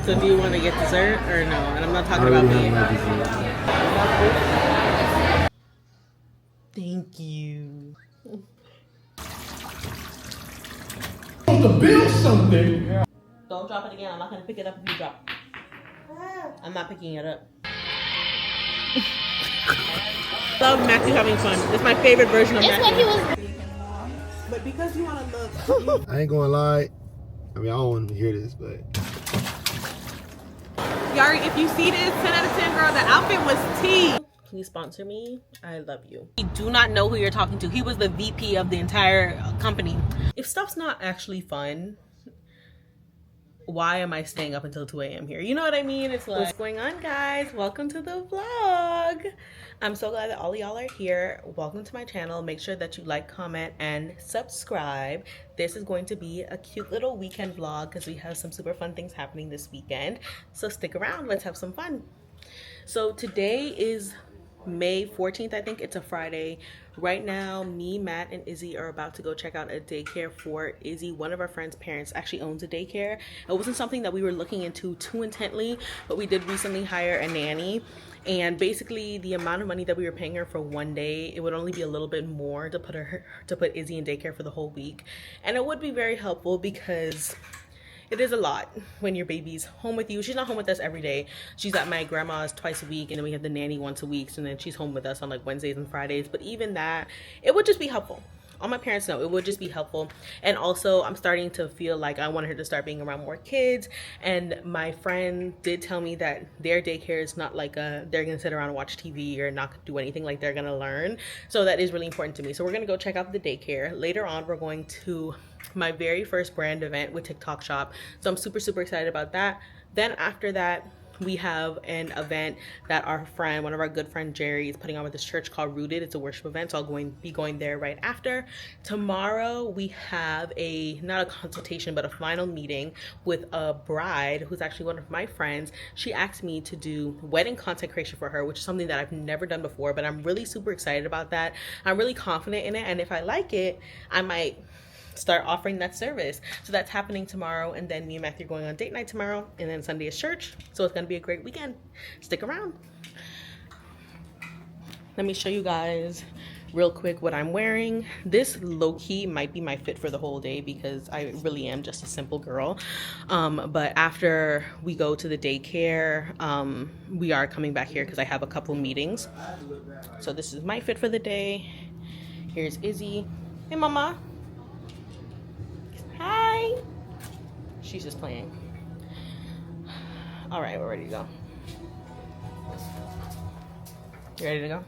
So do you want to get dessert or no? And I'm not talking about me. Thank you. To build something. Don't drop it again. I'm not gonna pick it up if you drop. I'm not picking it up. Love Matthew having fun. It's my favorite version of Matthew. But because you want to look. I ain't gonna lie. I mean, I don't want to hear this, but. Yari, if you see this, 10 out of 10, girl, the outfit was tea. Please sponsor me. I love you. You do not know who you're talking to. He was the VP of the entire company. If stuff's not actually fun, why am I staying up until 2 a.m. here? You know what I mean? It's like, what's going on, guys? Welcome to the vlog. I'm so glad that all of y'all are here. Welcome to my channel. Make sure that you like, comment, and subscribe. This is going to be a cute little weekend vlog because we have some super fun things happening this weekend. So stick around. Let's have some fun. So today is May 14th, I think. It's a Friday. Right now, me, Matt, and Izzy are about to go check out a daycare for Izzy. One of our friends' parents actually owns a daycare. It wasn't something that we were looking into too intently, but we did recently hire a nanny. And basically, the amount of money that we were paying her for one day, it would only be a little bit more to put Izzy in daycare for the whole week. And it would be very helpful because it is a lot when your baby's home with you. She's not home with us every day. She's at my grandma's twice a week, and then we have the nanny once a week, and then she's home with us on like Wednesdays and Fridays. But even that, it would just be helpful. All my parents know it would just be helpful. And also, I'm starting to feel like I want her to start being around more kids. And my friend did tell me that their daycare is not like they're gonna sit around and watch TV or not do anything. Like, they're gonna learn. So that is really important to me. So we're gonna go check out the daycare. Later on, we're going to my very first brand event with TikTok Shop. So I'm super excited about that. Then after that, we have an event that one of our good friend Jerry is putting on with this church called Rooted. It's a worship event, so I'll be going there right after. Tomorrow we have not a consultation, but a final meeting with a bride who's actually one of my friends. She asked me to do wedding consecration for her, which is something that I've never done before, but I'm really super excited about that. I'm really confident in it, and if I like it, I might start offering that service. So that's happening tomorrow, and then me and Matthew are going on date night tomorrow, and then Sunday is church. So it's gonna be a great weekend. Stick around. Let me show you guys real quick what I'm wearing. This low-key might be my fit for the whole day because I really am just a simple girl. But after we go to the daycare, we are coming back here because I have a couple meetings. So this is my fit for the day. Here's Izzy. Hey, mama. Hi. She's just playing. All right, we're ready to go. You ready to go?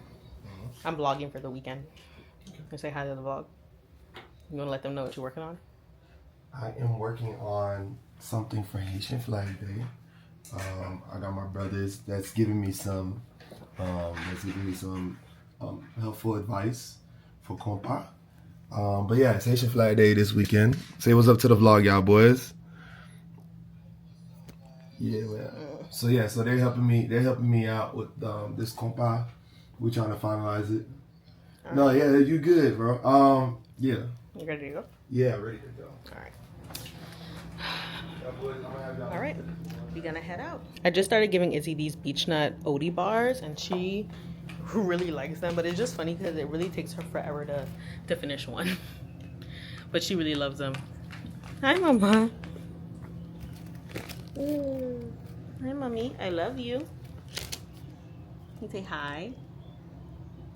I'm vlogging for the weekend. You say hi to the vlog. You want to let them know what you're working on? I am working on something for Haitian Flag Day. I got my brothers that's giving me some helpful advice for compa. But yeah, it's Haitian Flag Day this weekend. Say what's up to the vlog, y'all boys. Yeah, man. So yeah, so they're helping me out with this compa. We're trying to finalize it. No, yeah, you good, bro. Yeah. You ready to go? Yeah, ready to go. All right, we're gonna head out. I just started giving Izzy these beech nut Odie bars, and she really likes them, but it's just funny because it really takes her forever to finish one. But she really loves them. Hi, mama. Ooh. Hi, mommy. I love you. You say hi.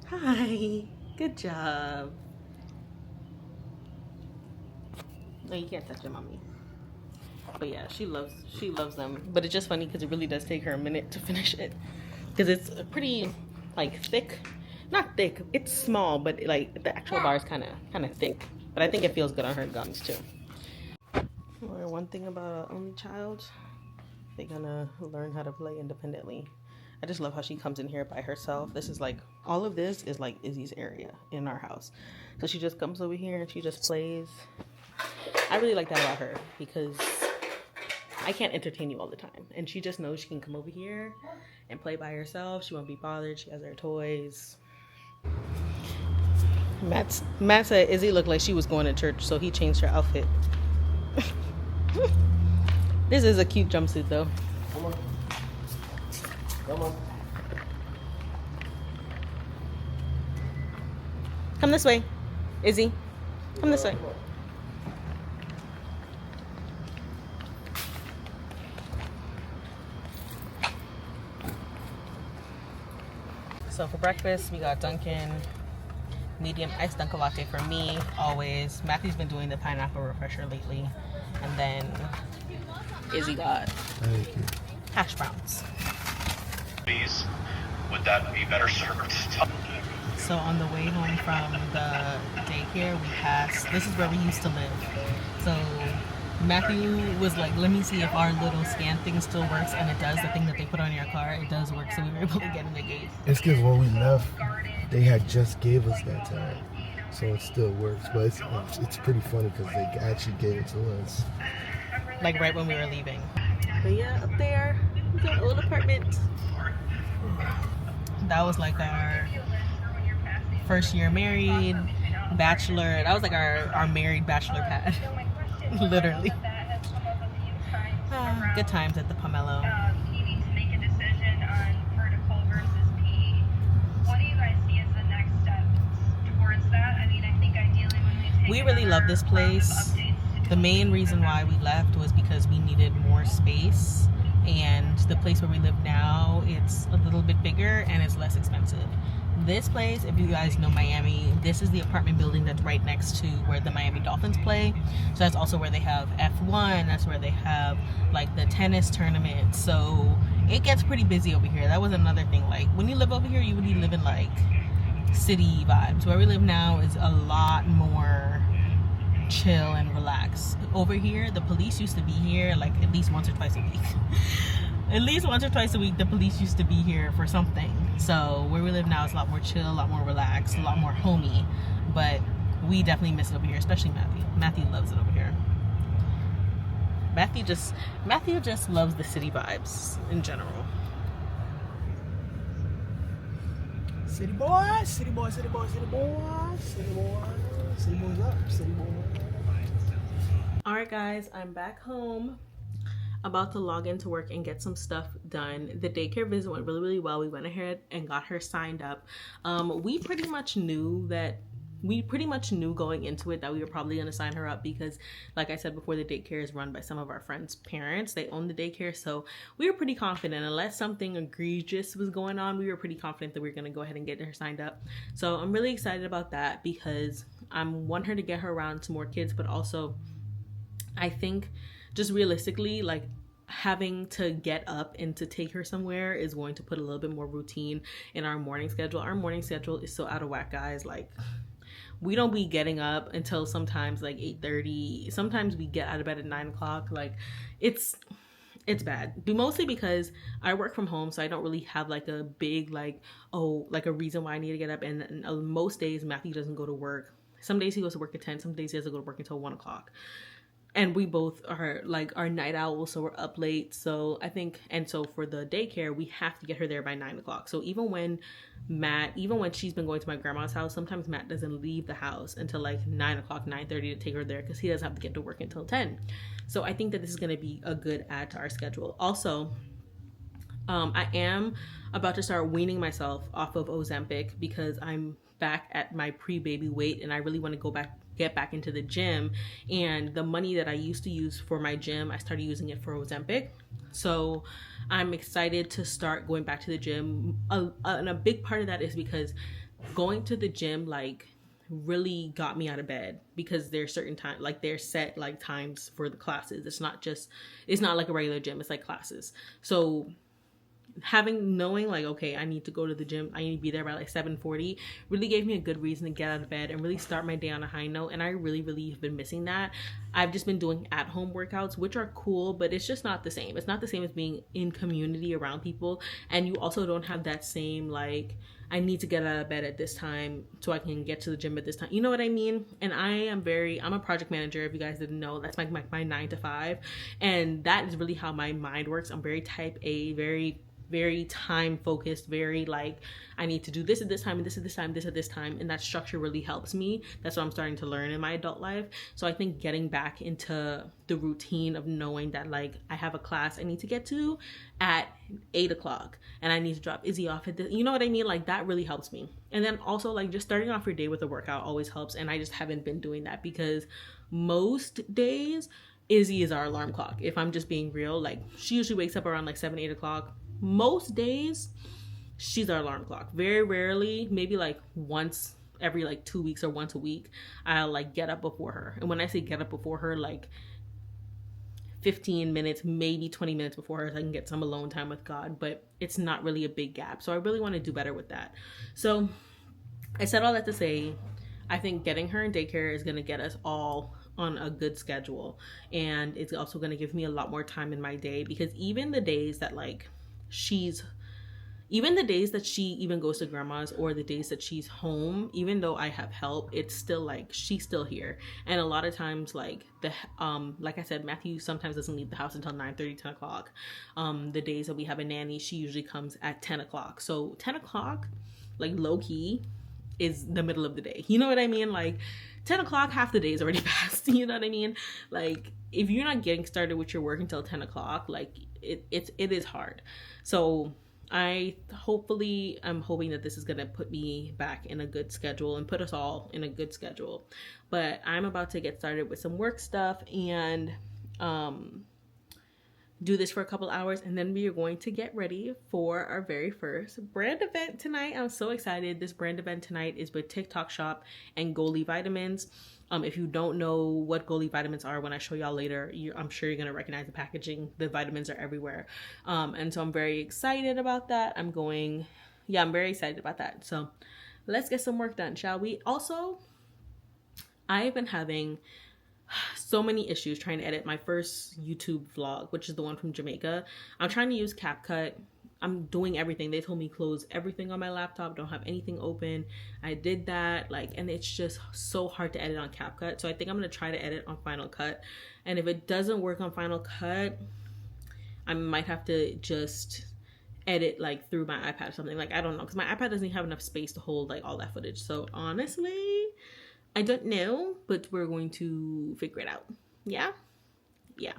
Hi. Good job. No, you can't touch it, mommy. But yeah, she loves them. But it's just funny because it really does take her a minute to finish it, because it's pretty like thick. Not thick, it's small, but like the actual bar is kind of thick. But I think it feels good on her gums too. One thing about an only child, they're gonna learn how to play independently. I just love how she comes in here by herself. This is like, all of this is like Izzy's area in our house. So she just comes over here and she just plays. I really like that about her because I can't entertain you all the time. And she just knows she can come over here and play by herself. She won't be bothered. She has her toys. Matt said Izzy looked like she was going to church, so he changed her outfit. This is a cute jumpsuit though. Come on. Come on. Come this way, Izzy. Come this way. So for breakfast, we got Dunkin', medium iced Dunkin' latte for me, always. Matthew's been doing the pineapple refresher lately. And then Izzy got hash browns. Please, would that be better served? So on the way home from the daycare, we passed, this is where we used to live. So Matthew was like, let me see if our little scan thing still works, and it does. The thing that they put on your car, it does work, so we were able to get in the gate. It's because when we left, they had just gave us that time, so it still works. But it's pretty funny because they actually gave it to us. Like right when we were leaving. But yeah, up there, we got an old apartment. That was like our first year married, bachelor. That was like our married bachelor pad. Literally. Good times at the Pomelo. You need to make a decision on vertical versus P. What do you guys see as the next step towards that? I mean, I think ideally when We really love this place. The main reason why we left was because we needed more space, and the place where we live now, it's a little bit bigger and it's less expensive. This place, if you guys know Miami, this is the apartment building that's right next to where the Miami Dolphins play. So that's also where they have F1, that's where they have like the tennis tournament. So it gets pretty busy over here. That was another thing. Like when you live over here, you really live in like city vibes. Where we live now is a lot more chill and relaxed. Over here, the police used to be here like at least once or twice a week. At least once or twice a week, the police used to be here for something. So where we live now is a lot more chill, a lot more relaxed, a lot more homey. But we definitely miss it over here, especially Matthew. Matthew loves it over here. Matthew just loves the city vibes in general. City boys, city boys, city boys, city boys, city boys, city boys up, city boys. All right, guys, I'm back home. About to log into work and get some stuff done. The daycare visit went really, really well. We went ahead and got her signed up. We pretty much knew going into it that we were probably going to sign her up because, like I said before, the daycare is run by some of our friends' parents. They own the daycare, so we were pretty confident. Unless something egregious was going on, we were pretty confident that we were going to go ahead and get her signed up. So I'm really excited about that because I want her to get her around to more kids, but also I think just realistically, like having to get up and to take her somewhere is going to put a little bit more routine in our morning schedule. Our morning schedule is so out of whack, guys. Like we don't be getting up until sometimes like 8:30. Sometimes we get out of bed at 9 o'clock. Like it's bad. Mostly because I work from home, so I don't really have like a big like a reason why I need to get up. And most days Matthew doesn't go to work. Some days he goes to work at 10. Some days he doesn't go to work until 1 o'clock. And we both are like our night owls, so we're up late. So I think, and so for the daycare, we have to get her there by 9 o'clock. So even when she's been going to my grandma's house, sometimes Matt doesn't leave the house until like 9 o'clock, 9:30 to take her there because he doesn't have to get to work until 10. So I think that this is going to be a good add to our schedule. Also, I am about to start weaning myself off of Ozempic because I'm back at my pre-baby weight and I really want to get back into the gym, and the money that I used to use for my gym, I started using it for Ozempic. So I'm excited to start going back to the gym. And a big part of that is because going to the gym like really got me out of bed because there's certain time, like there's set like times for the classes. It's not like a regular gym, it's like classes. So knowing like, okay, I need to go to the gym, I need to be there by like 7:40 really gave me a good reason to get out of bed and really start my day on a high note. And I really have been missing that. I've just been doing at-home workouts, which are cool, but it's just not the same. It's not the same as being in community around people, and you also don't have that same like, I need to get out of bed at this time so I can get to the gym at this time. You know what I mean? And I'm a project manager. If you guys didn't know, that's my 9 to 5. And that is really how my mind works. I'm very type A, very very time focused, very like, I need to do this at this time and this at this time, this at this time. And that structure really helps me. That's what I'm starting to learn in my adult life. So I think getting back into the routine of knowing that like I have a class I need to get to at 8 o'clock and I need to drop Izzy off at this, you know what I mean? Like that really helps me. And then also like just starting off your day with a workout always helps. And I just haven't been doing that because most days Izzy is our alarm clock. If I'm just being real, like she usually wakes up around like 7-8 o'clock. Most days she's our alarm clock. Very rarely, maybe like once every like 2 weeks or once a week, I'll like get up before her. And when I say get up before her, like 15 minutes, maybe 20 minutes before her, so I can get some alone time with God, but it's not really a big gap. So I really want to do better with that. So I said all that to say, I think getting her in daycare is going to get us all on a good schedule. And it's also going to give me a lot more time in my day, because even the days that like even the days that she even goes to grandma's or the days that she's home, even though I have help, it's still like she's still here. And a lot of times like like I said, Matthew sometimes doesn't leave the house until 9:30, 10 o'clock. The days that we have a nanny, she usually comes at 10 o'clock. So 10 o'clock, like low key, is the middle of the day. You know what I mean? Like 10 o'clock, half the day is already passed. You know what I mean? Like if you're not getting started with your work until 10 o'clock, like it is hard. So I'm hoping that this is going to put me back in a good schedule and put us all in a good schedule. But I'm about to get started with some work stuff and do this for a couple hours, and then we are going to get ready for our very first brand event tonight. I'm so excited. This brand event tonight is with TikTok Shop and Goalie Vitamins. If you don't know what Goalie Vitamins are, when I show y'all later, I'm sure you're going to recognize the packaging. The vitamins are everywhere. And so I'm very excited about that. I'm very excited about that. So let's get some work done, shall we? Also, I've been having so many issues trying to edit my first YouTube vlog, which is the one from Jamaica. I'm trying to use CapCut. I'm doing everything. They told me close everything on my laptop, don't have anything open. I did that, and it's just so hard to edit on CapCut. So I think I'm gonna try to edit on Final Cut. And if it doesn't work on Final Cut, I might have to just edit through my iPad or something. I don't know, because my iPad doesn't have enough space to hold all that footage. So honestly, I don't know, but we're going to figure it out. Yeah? Yeah.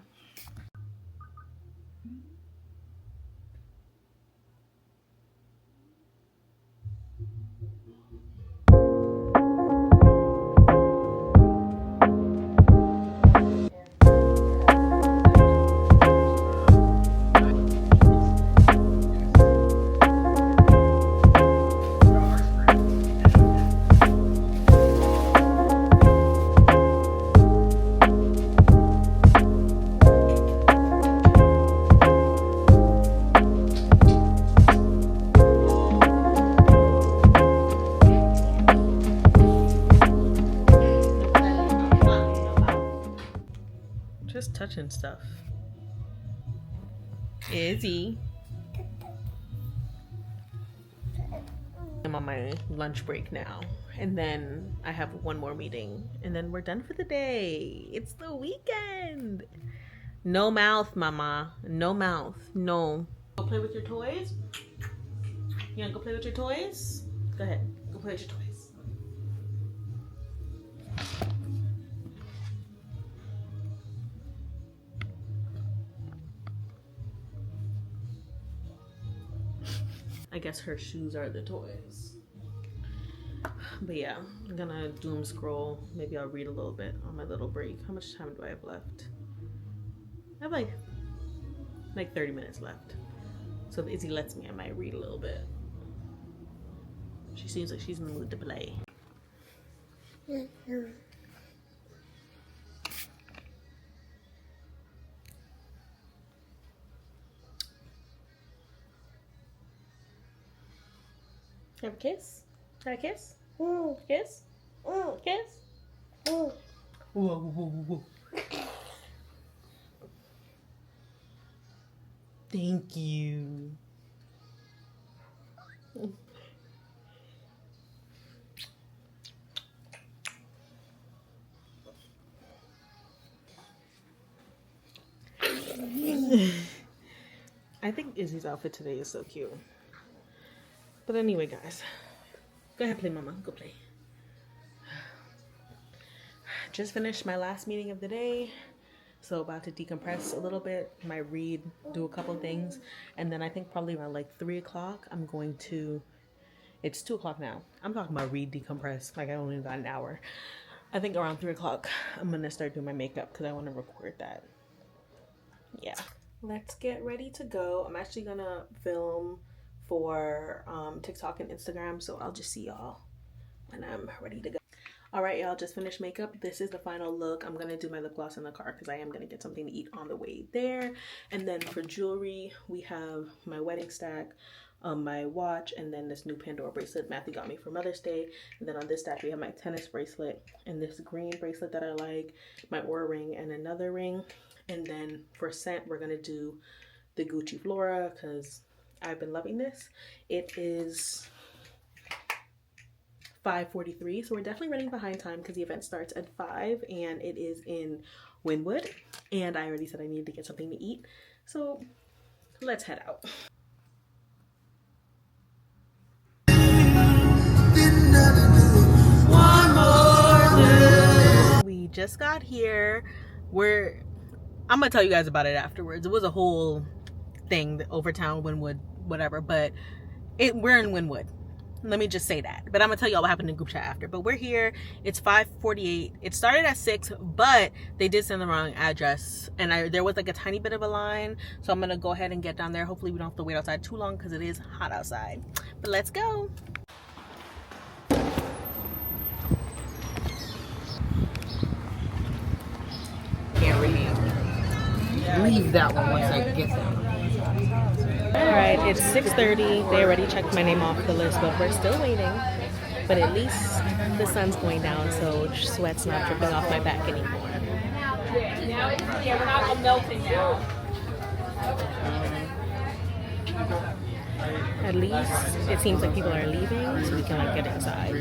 Just touching stuff. Izzy. I'm on my lunch break now, and then I have one more meeting, and then we're done for the day. It's the weekend. No mouth, mama. No mouth. No. Go play with your toys? You wanna go play with your toys? Go ahead. Go play with your toys. I guess her shoes are the toys. But yeah, I'm gonna doom scroll. Maybe I'll read a little bit on my little break. How much time do I have left? I have like 30 minutes left. So if Izzy lets me, I might read a little bit. She seems like she's in the mood to play. Have a kiss? Have a kiss? Kiss? Kiss? Whoa, whoa, whoa, whoa. Thank you. I think Izzy's outfit today is so cute. But anyway, guys, go ahead, play, mama. Go play. Just finished my last meeting of the day. So about to decompress a little bit, might read, do a couple things. And then I think probably around like 3 o'clock, I'm going to, it's 2 o'clock now. I'm talking about read, decompress, like I only got an hour. I think around 3 o'clock, I'm going to start doing my makeup because I want to record that. Yeah. Let's get ready to go. I'm actually going to film for TikTok and Instagram. So I'll just see y'all when I'm ready to go. All right, y'all, just finished makeup. This is the final look. I'm going to do my lip gloss in the car because I am going to get something to eat on the way there. And then for jewelry, we have my wedding stack, my watch, and then this new Pandora bracelet Matthew got me for Mother's Day. And then on this stack, we have my tennis bracelet and this green bracelet that I like, my Aura ring, and another ring. And then for scent, we're going to do the Gucci Flora because I've been loving this. It is 5:43, so we're definitely running behind time because the event starts at 5 and it is in Wynwood, and I already said I needed to get something to eat, so let's head out. One more day. We just got here. I'm gonna tell you guys about it afterwards. It was a whole thing, the Overtown, Wynwood, whatever, but we're in Wynwood. Let me just say that. But I'm going to tell y'all what happened in group chat after. But we're here. It's 5:48. It started at 6, but they did send the wrong address. And there was like a tiny bit of a line. So I'm going to go ahead and get down there. Hopefully we don't have to wait outside too long because it is hot outside. But let's go. Can't really leave that one once I get there. Alright, it's 6:30. They already checked my name off the list, but we're still waiting. But at least the sun's going down, so sweat's not dripping off my back anymore. Yeah, we're not melting now. At least it seems like people are leaving, so we can like get inside.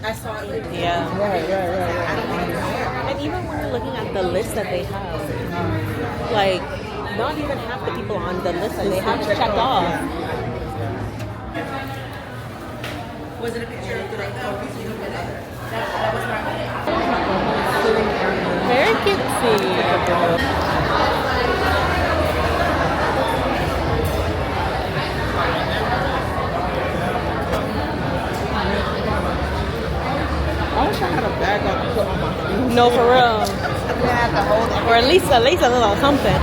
I saw it. Yeah. Right. And even when you're looking at the list that they have, like, not even half the people on the list that they have checked off. Was it a picture of the that was Very cutesy. I wish I had a bag I could put on my shoes. No, for real. I have to hold it. Or at least a little something.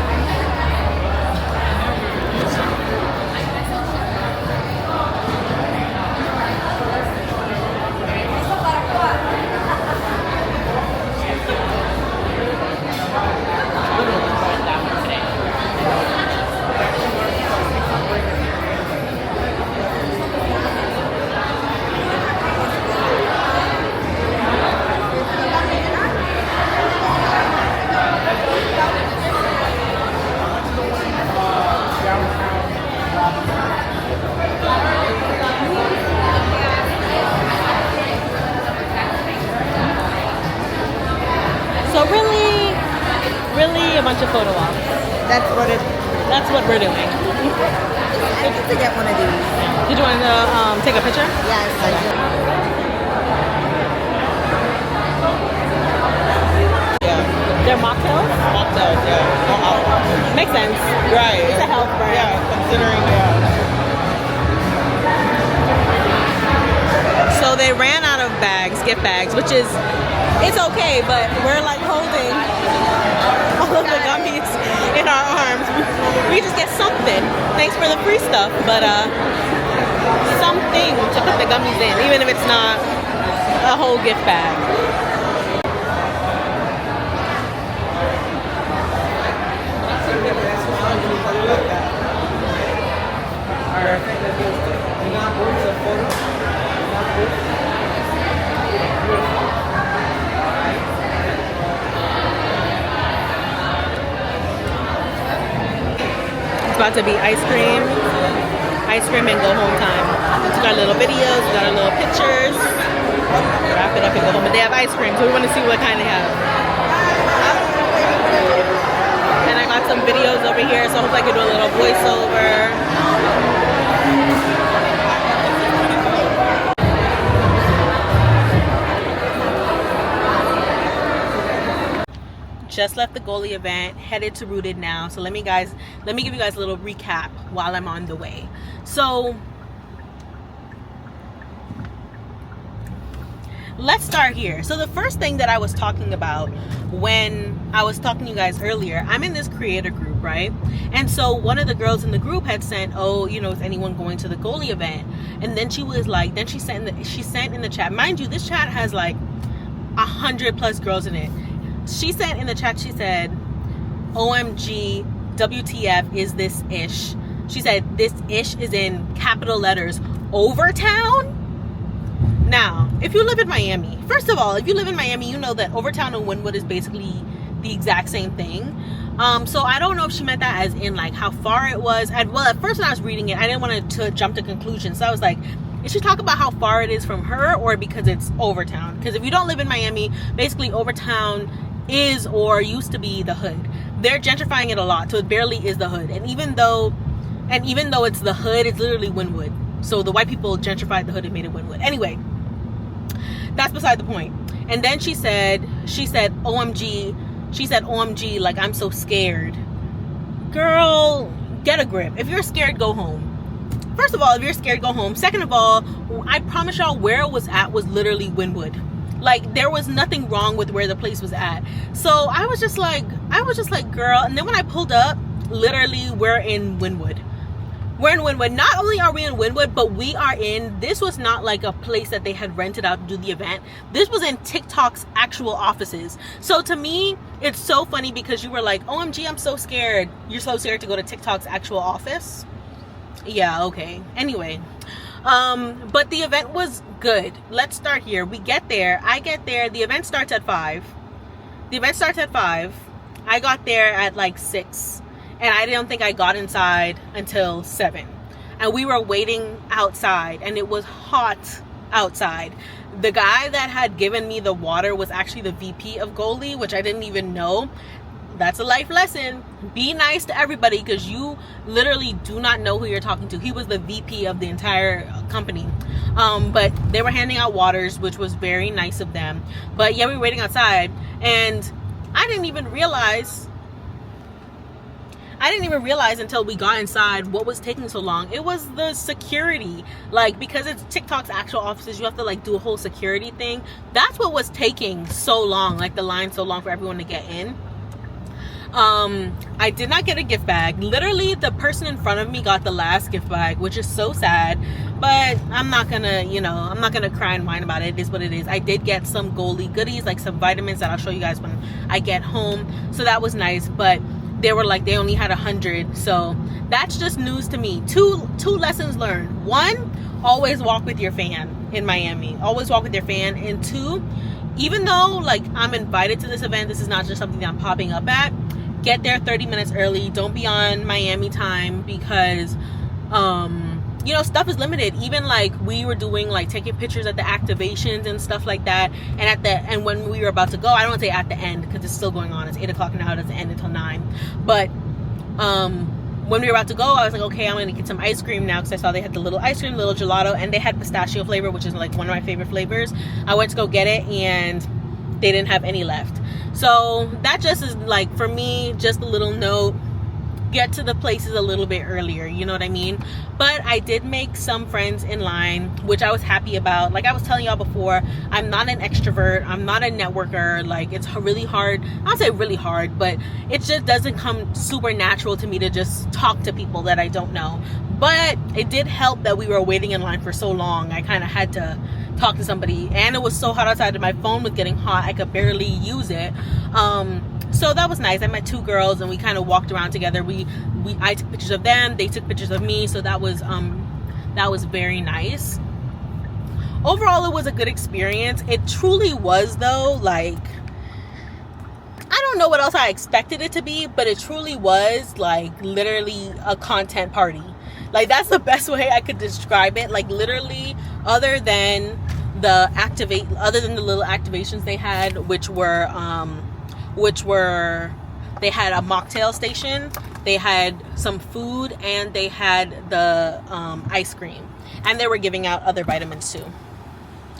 So really a bunch of photo ops. That's what We're doing. I need to get one of these. Did you want to take a picture? Yes, I do. They're mocktails? Mocktails, yeah. Makes sense. Right. It's a health brand. Yeah, considering, So they ran out of bags, gift bags, which is, it's okay, but we're like holding all of the gummies in our arms. We just get something. Thanks for the free stuff, but something to put the gummies in, even if it's not a whole gift bag. It's about to be ice cream and go home time. We got little videos, we got our little pictures. Wrap it up and go home. But they have ice cream, so we want to see what kind they have. so hopefully I can do a little voiceover. Just left the goalie event, headed to Rooted now. So let me give you guys a little recap while I'm on the way. So let's start here. So the first thing that I was talking about when I was talking to you guys earlier, I'm in this creator group, right? And so one of the girls in the group had sent, oh, you know, is anyone going to the goalie event? And then she was like, then she sent in the chat. Mind you, this chat has like 100+ girls in it. She sent in the chat, she said, OMG, WTF is this ish? She said, this ish is in capital letters, Overtown? Now, if you live in Miami, first of all, if you live in Miami, you know that Overtown and Wynwood is basically the exact same thing. So I don't know if she meant that as in like how far it was. Well, at first when I was reading it, I didn't want to jump to conclusions. So I was like, is she talking about how far it is from her or because it's Overtown? Because if you don't live in Miami, basically Overtown is or used to be the hood. They're gentrifying it a lot, so it barely is the hood. And even though it's the hood, it's literally Wynwood. So the white people gentrified the hood and made it Wynwood. Anyway, that's beside the point. And then she said OMG, like I'm so scared. Girl, get a grip. If you're scared, go home. First of all, if you're scared, go home. Second of all, I promise y'all where it was at was literally Wynwood. Like there was nothing wrong with where the place was at. So I was just like, girl. And then when I pulled up, literally we're in Wynwood. We're in Wynwood. Not only are we in Wynwood, but this was not like a place that they had rented out to do the event. This was in TikTok's actual offices. So to me, it's so funny because you were like, OMG, I'm so scared. You're so scared to go to TikTok's actual office? Yeah, okay. Anyway. But the event was good. Let's start here. We get there. I get there. The event starts at 5. I got there at like 6. And I don't think I got inside until 7. And we were waiting outside. And it was hot outside. The guy that had given me the water was actually the VP of goalie, which I didn't even know. That's a life lesson. Be nice to everybody because you literally do not know who you're talking to. He was the VP of the entire company. But they were handing out waters, which was very nice of them. But yeah, we were waiting outside and I didn't even realize until we got inside what was taking so long. It was the security. Like, because it's TikTok's actual offices, you have to like do a whole security thing. That's what was taking so long, like the line so long for everyone to get in. I did not get a gift bag. Literally, the person in front of me got the last gift bag, which is so sad. But I'm not gonna cry and whine about it. It is what it is. I did get some goalie goodies, like some vitamins that I'll show you guys when I get home. So that was nice. But they were like, they only had 100. So that's just news to me. Two lessons learned. 1, always walk with your fan in Miami. Always walk with your fan. And 2, even though like I'm invited to this event, this is not just something that I'm popping up at. Get there 30 minutes early. Don't be on Miami time because stuff is limited. Even like we were doing like taking pictures at the activations and stuff like that, and when we were about to go, I don't want to say at the end because it's still going on. It's 8 o'clock now. It doesn't end until 9. But when we were about to go, I was like, okay, I'm gonna get some ice cream now because I saw they had the little ice cream, little gelato, and they had pistachio flavor, which is like one of my favorite flavors. I went to go get it and they didn't have any left. So that just is like, for me, just a little note, get to the places a little bit earlier, you know what I mean? But I did make some friends in line, which I was happy about. Like I was telling y'all before, I'm not an extrovert, I'm not a networker. Like it's really hard, I don't say really hard, but it just doesn't come super natural to me to just talk to people that I don't know. But it did help that we were waiting in line for so long. I kind of had to talk to somebody, and it was so hot outside that my phone was getting hot. I could barely use it. So that was nice. I met 2 girls and we kind of walked around together. I took pictures of them, they took pictures of me, so that was very nice. Overall, it was a good experience. It truly was though. Like, I don't know what else I expected it to be, but it truly was like literally a content party. Like that's the best way I could describe it. Like literally, other than the little activations they had, which were they had a mocktail station. They had some food and they had the ice cream. And they were giving out other vitamins too.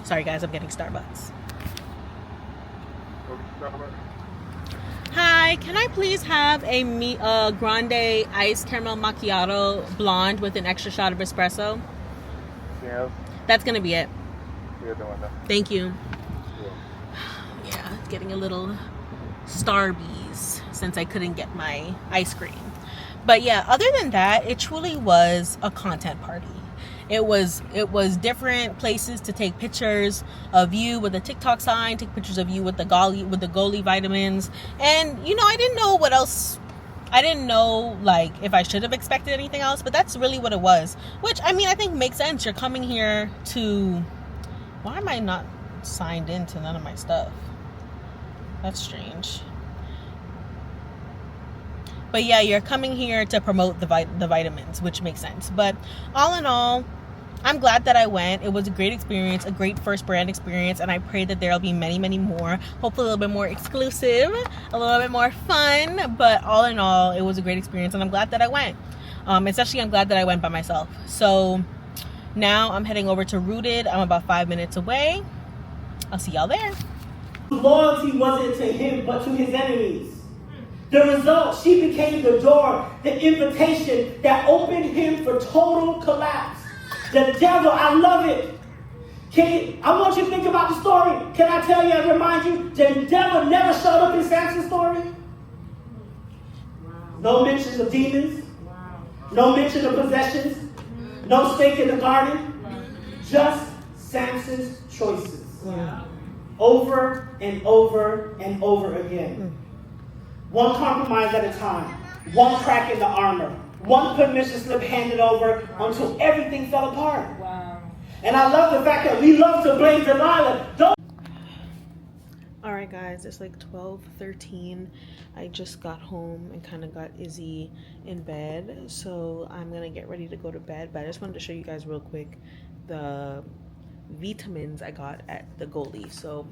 Sorry guys, I'm getting Starbucks. Hi, can I please have a grande iced caramel macchiato blonde with an extra shot of espresso? Yes. That's gonna be it. Thank you. Yeah. Yeah, getting a little Starbies since I couldn't get my ice cream. But yeah, other than that, it truly was a content party. It was different places to take pictures of you with a TikTok sign, take pictures of you with the goalie vitamins, and you know, I didn't know what else. I didn't know like if I should have expected anything else, but that's really what it was. Which I mean, I think makes sense. You're coming here to. Why am I not signed into none of my stuff? That's strange. But yeah, you're coming here to promote the vitamins, which makes sense. But all in all, I'm glad that I went. It was a great experience, a great first brand experience, and I pray that there'll be many, many more. Hopefully a little bit more exclusive, a little bit more fun. But all in all, it was a great experience, and I'm glad that I went. Especially I'm glad that I went by myself. So now I'm heading over to Rooted. I'm about 5 minutes away. I'll see y'all there. Loyalty wasn't to him, but to his enemies. The result, she became the door, the invitation that opened him for total collapse. The devil, I love it. I want you to think about the story. Can I tell you and remind you, the devil never showed up in Samson's story. No mention of demons. No mention of possessions. No snake in the garden. Just Samson's choices. Over and over and over again. One compromise at a time. One crack in the armor. One permission slip handed over until everything fell apart. Wow. And I love the fact that we love to blame Delilah. Alright guys, it's like 12:13. I just got home and kind of got Izzy in bed. So I'm going to get ready to go to bed. But I just wanted to show you guys real quick the vitamins I got at the goalie. So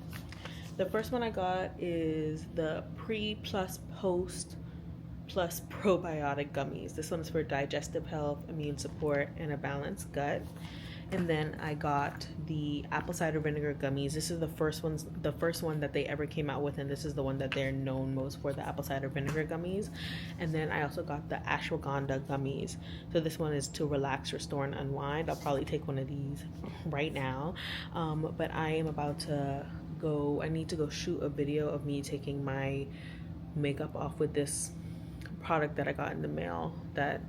the first one I got is the pre plus post plus probiotic gummies. This one's for digestive health, immune support, and a balanced gut. And then I got the apple cider vinegar gummies. This is the first one that they ever came out with, and this is the one that they're known most for, the apple cider vinegar gummies. And then I also got the ashwagandha gummies. So this one is to relax, restore, and unwind. I'll probably take one of these right now. But I am about to go. I need to go shoot a video of me taking my makeup off with this product that I got in the mail that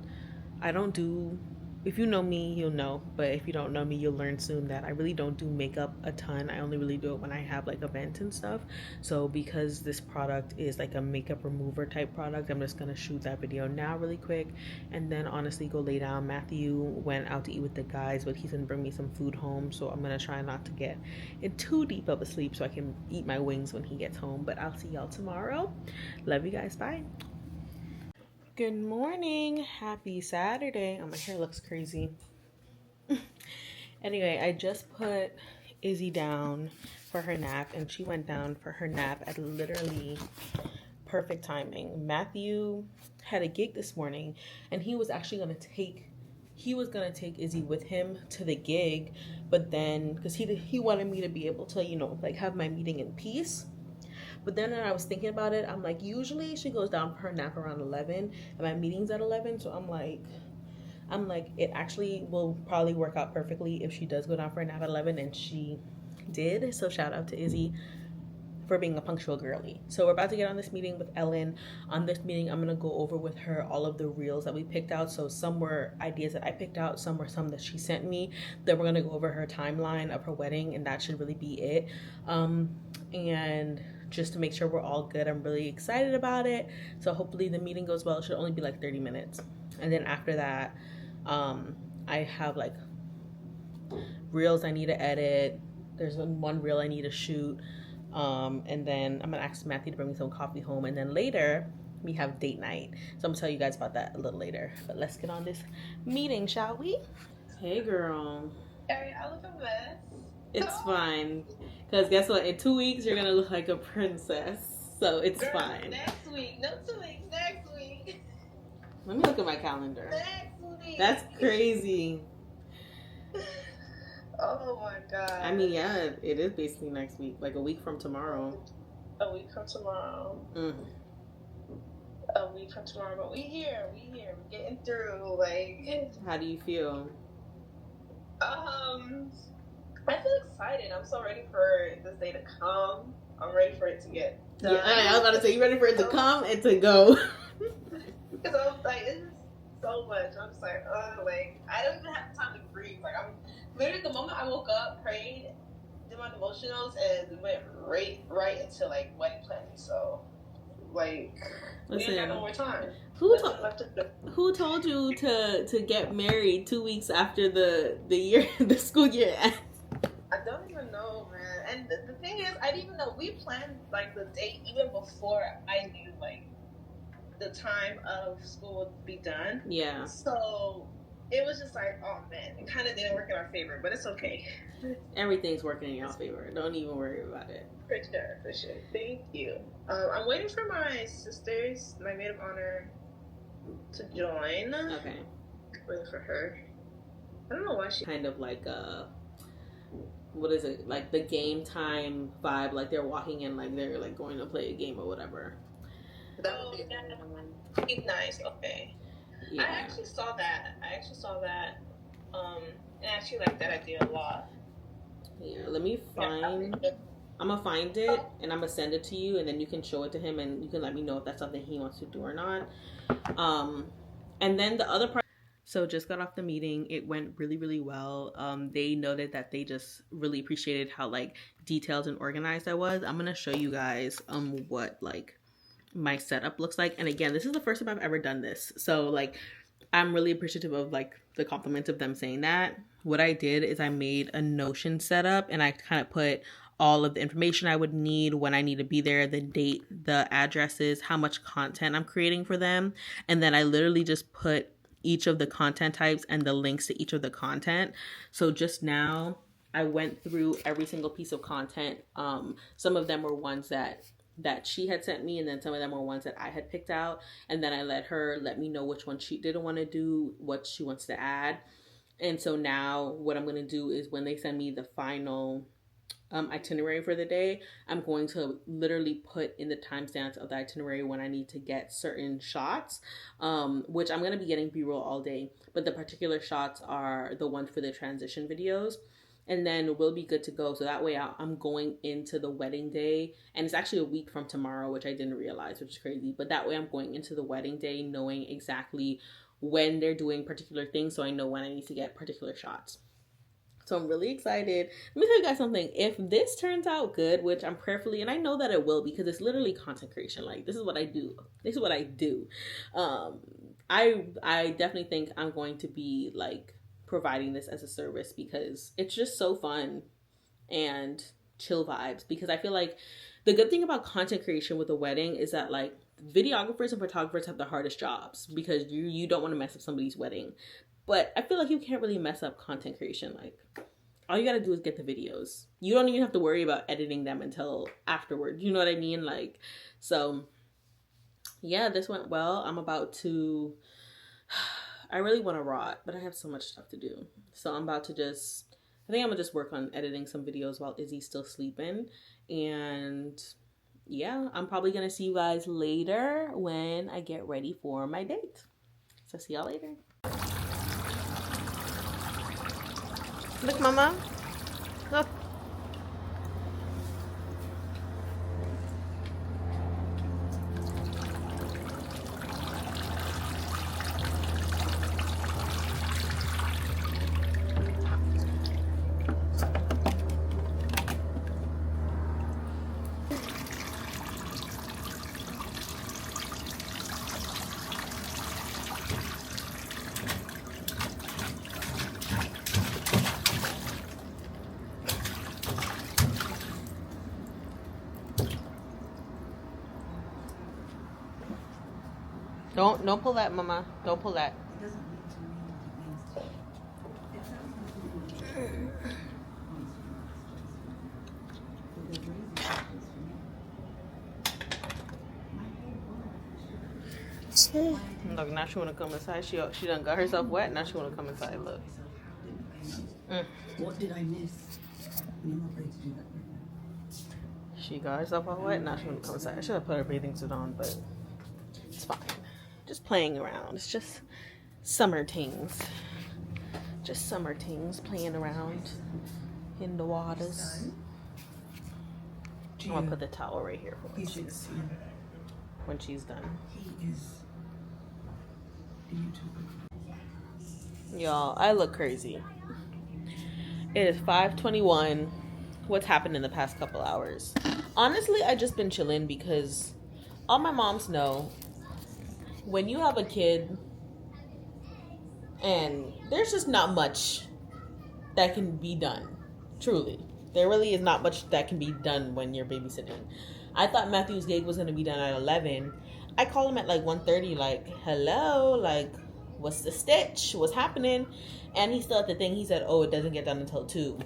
I don't do. If you know me, you'll know, but if you don't know me, you'll learn soon that I really don't do makeup a ton. I only really do it when I have like events and stuff. So because this product is like a makeup remover type product, I'm just gonna shoot that video now really quick and then honestly go lay down. Matthew went out to eat with the guys, but he's gonna bring me some food home, so I'm gonna try not to get in too deep of a sleep so I can eat my wings when he gets home. But I'll see y'all tomorrow. Love you guys. Bye. Good morning. Happy Saturday. Oh, my hair looks crazy. Anyway, I just put Izzy down for her nap, and she went down for her nap at literally perfect timing. Matthew had a gig this morning, and he was actually going to take Izzy with him to the gig, but then because he wanted me to be able to, you know, like have my meeting in peace. But then when I was thinking about it, I'm like, usually she goes down for her nap around 11 and my meeting's at 11. So I'm like, it actually will probably work out perfectly if she does go down for a nap at 11, and she did. So shout out to Izzy for being a punctual girly. So we're about to get on this meeting with Ellen. On this meeting, I'm going to go over with her all of the reels that we picked out. So some were ideas that I picked out, some were some that she sent me. Then we're going to go over her timeline of her wedding, and that should really be it. And just to make sure we're all good, I'm really excited about it. So hopefully the meeting goes well. It should only be like 30 minutes. And then after that, I have like reels I need to edit. There's one reel I need to shoot. And then I'm gonna ask Matthew to bring me some coffee home. And then later we have date night. So I'm gonna tell you guys about that a little later. But let's get on this meeting, shall we? Hey girl. Hey, I look a mess. It's fine. Because guess what? In 2 weeks, you're going to look like a princess. So it's Girl, fine. Next week. No, 2 weeks. Next week. Let me look at my calendar. Next week. That's crazy. Oh my god. I mean, yeah, it is basically next week, like a week from tomorrow. A week from tomorrow. A week from tomorrow, but we here, we're getting through. Like, how do you feel? I feel excited. I'm so ready for this day to come. I'm ready for it to get done. Yeah, I was about to say, you ready for it to come and to go? Because I was like, it's just so much. I'm just like, I don't even have time to breathe. Like, I'm literally, the moment I woke up, prayed, did my devotionals, and went right into like wedding planning. So, like, we ain't got no more time. Who told you to get married 2 weeks after the school year ends? I don't even know, man. And the thing is, I didn't even know, we planned like the date even before I knew like the time of school would be done. Yeah. So it was just like, oh man, it kind of didn't work in our favor, but it's okay. Everything's working in your favor. Don't even worry about it. For sure. Thank you. I'm waiting for my sisters, my maid of honor, to join. Okay. Waiting for her. I don't know why she kind of like what is it, like the game time vibe, like they're walking in like they're like going to play a game or whatever. That would be nice. Okay. Yeah. I actually saw that. And I actually like that idea a lot. Yeah, let me find. I'm gonna find it and I'm gonna send it to you, and then you can show it to him, and you can let me know if that's something he wants to do or not. And then the other part. So just got off the meeting. It went really, really well. They noted that they just really appreciated how like detailed and organized I was. I'm gonna show you guys what like my setup looks like. And again, this is the first time I've ever done this, so like I'm really appreciative of like the compliments of them saying that. What I did is I made a Notion setup, and I kind of put all of the information I would need, when I need to be there, the date, the addresses, how much content I'm creating for them. And then I literally just put each of the content types and the links to each of the content. So just now I went through every single piece of content. Some of them were ones that she had sent me, and then some of them were ones that I had picked out. And then I let her let me know which one she didn't want to do, what she wants to add. And so now what I'm going to do is when they send me the final itinerary for the day, I'm going to literally put in the timestamps of the itinerary when I need to get certain shots, which I'm going to be getting B-roll all day, but the particular shots are the ones for the transition videos. And then we'll be good to go. So that way I'm going into the wedding day, and it's actually a week from tomorrow, which I didn't realize, which is crazy. But that way I'm going into the wedding day knowing exactly when they're doing particular things, so I know when I need to get particular shots. So I'm really excited. Let me tell you guys something. If this turns out good, which I'm prayerfully, and I know that it will, because it's literally content creation. Like, this is what I do. I definitely think I'm going to be like providing this as a service, because it's just so fun and chill vibes. Because I feel like the good thing about content creation with a wedding is that like videographers and photographers have the hardest jobs, because you don't want to mess up somebody's wedding. But I feel like you can't really mess up content creation. Like, all you gotta do is get the videos. You don't even have to worry about editing them until afterward. You know what I mean? Like, so yeah, this went well. I really want to rot, but I have so much stuff to do. So I'm about to I think I'm gonna just work on editing some videos while Izzy's still sleeping. And yeah, I'm probably gonna see you guys later when I get ready for my date. So see y'all later. Look, Mama. Look. Don't pull that, Mama. Don't pull that. Look, now she wanna come inside. She done got herself wet. Now she wanna come inside. Look. What did I miss? I'm not ready to do that. She got herself all wet. Now she wanna come inside. I should have put her bathing suit on, but it's fine. Just playing around. It's just summer things. Just summer things, playing around in the waters. I'm gonna put the towel right here for when she's done. He is beautiful. Y'all, I look crazy. It is 5:21. What's happened in the past couple hours? Honestly, I just been chilling because all my moms know when you have a kid and there's just not much that can be done. Truly. There really is not much that can be done when you're babysitting. I thought Matthew's gig was going to be done at 11. I called him at like 1:30, like, hello, like, what's the stitch? What's happening? And he still at the thing. He said, oh, it doesn't get done until 2.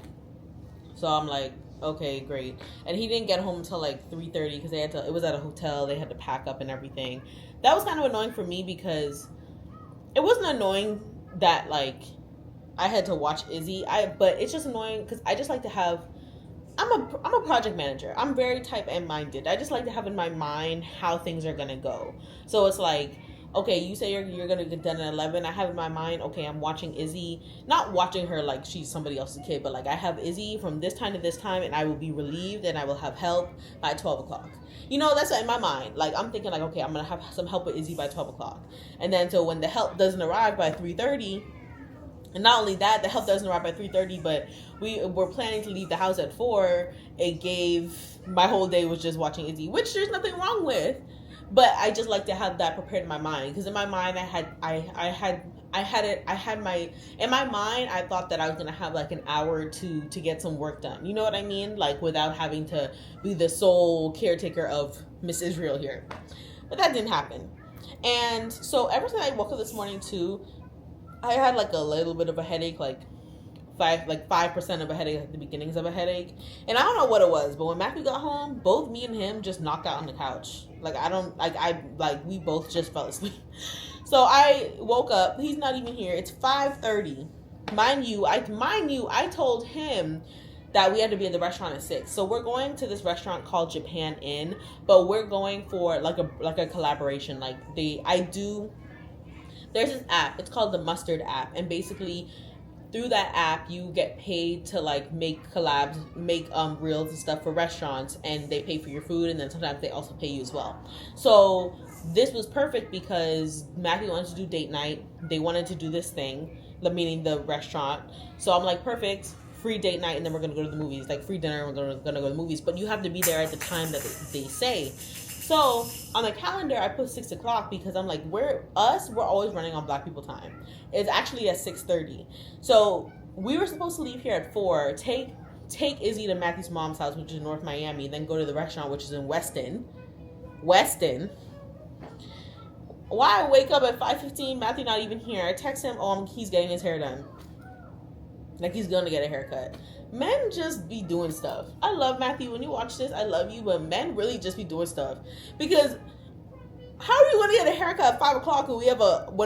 So I'm like, okay, great. And he didn't get home until like 3:30 because it was at a hotel. They had to pack up and everything. That was kind of annoying for me because it wasn't annoying that like I had to watch Izzy. But it's just annoying because I just like to have. I'm a project manager. I'm very type A minded. I just like to have in my mind how things are gonna go. So it's like, okay, you say you're gonna get done at 11. I have in my mind, okay, I'm watching Izzy, not watching her like she's somebody else's kid, but like I have Izzy from this time to this time, and I will be relieved, and I will have help by 12 o'clock. You know, that's in my mind. Like I'm thinking, like, okay, I'm gonna have some help with Izzy by 12 o'clock, and then so when the help doesn't arrive by 3:30. And not only that, the help doesn't arrive by 3:30, but we were planning to leave the house at 4. It gave my whole day was just watching Izzy, which there's nothing wrong with. But I just like to have that prepared in my mind because in my mind in my mind I thought that I was gonna have like an hour or two to get some work done. You know what I mean? Like without having to be the sole caretaker of Miss Israel here. But that didn't happen. And so ever since I woke up this morning too, I had like a little bit of a headache, like 5% of a headache at the beginnings of a headache. And I don't know what it was, but when Matthew got home, both me and him just knocked out on the couch. We both just fell asleep. So I woke up, he's not even here. It's 5:30. Mind you, I told him that we had to be at the restaurant at 6. So we're going to this restaurant called Japan Inn, but we're going for like a collaboration. There's this app, it's called the Mustard app, and basically through that app you get paid to like make collabs, make reels and stuff for restaurants, and they pay for your food, and then sometimes they also pay you as well. So this was perfect because Matthew wanted to do date night, they wanted to do this thing, meaning the restaurant. So I'm like, perfect, free date night, and then we're gonna go to the movies, like free dinner, we're gonna go to the movies, but you have to be there at the time that they say. So on the calendar, I put 6 o'clock because I'm like, we're always running on Black people time. It's actually at 6:30. So we were supposed to leave here at 4, take Izzy to Matthew's mom's house, which is in North Miami, then go to the restaurant, which is in Weston. Why I wake up at 5:15, Matthew not even here. I text him, he's getting his hair done. Like he's going to get a haircut. Men just be doing stuff. I love Matthew. When you watch this, I love you, but men really just be doing stuff. Because how are you going to get a haircut at 5 o'clock when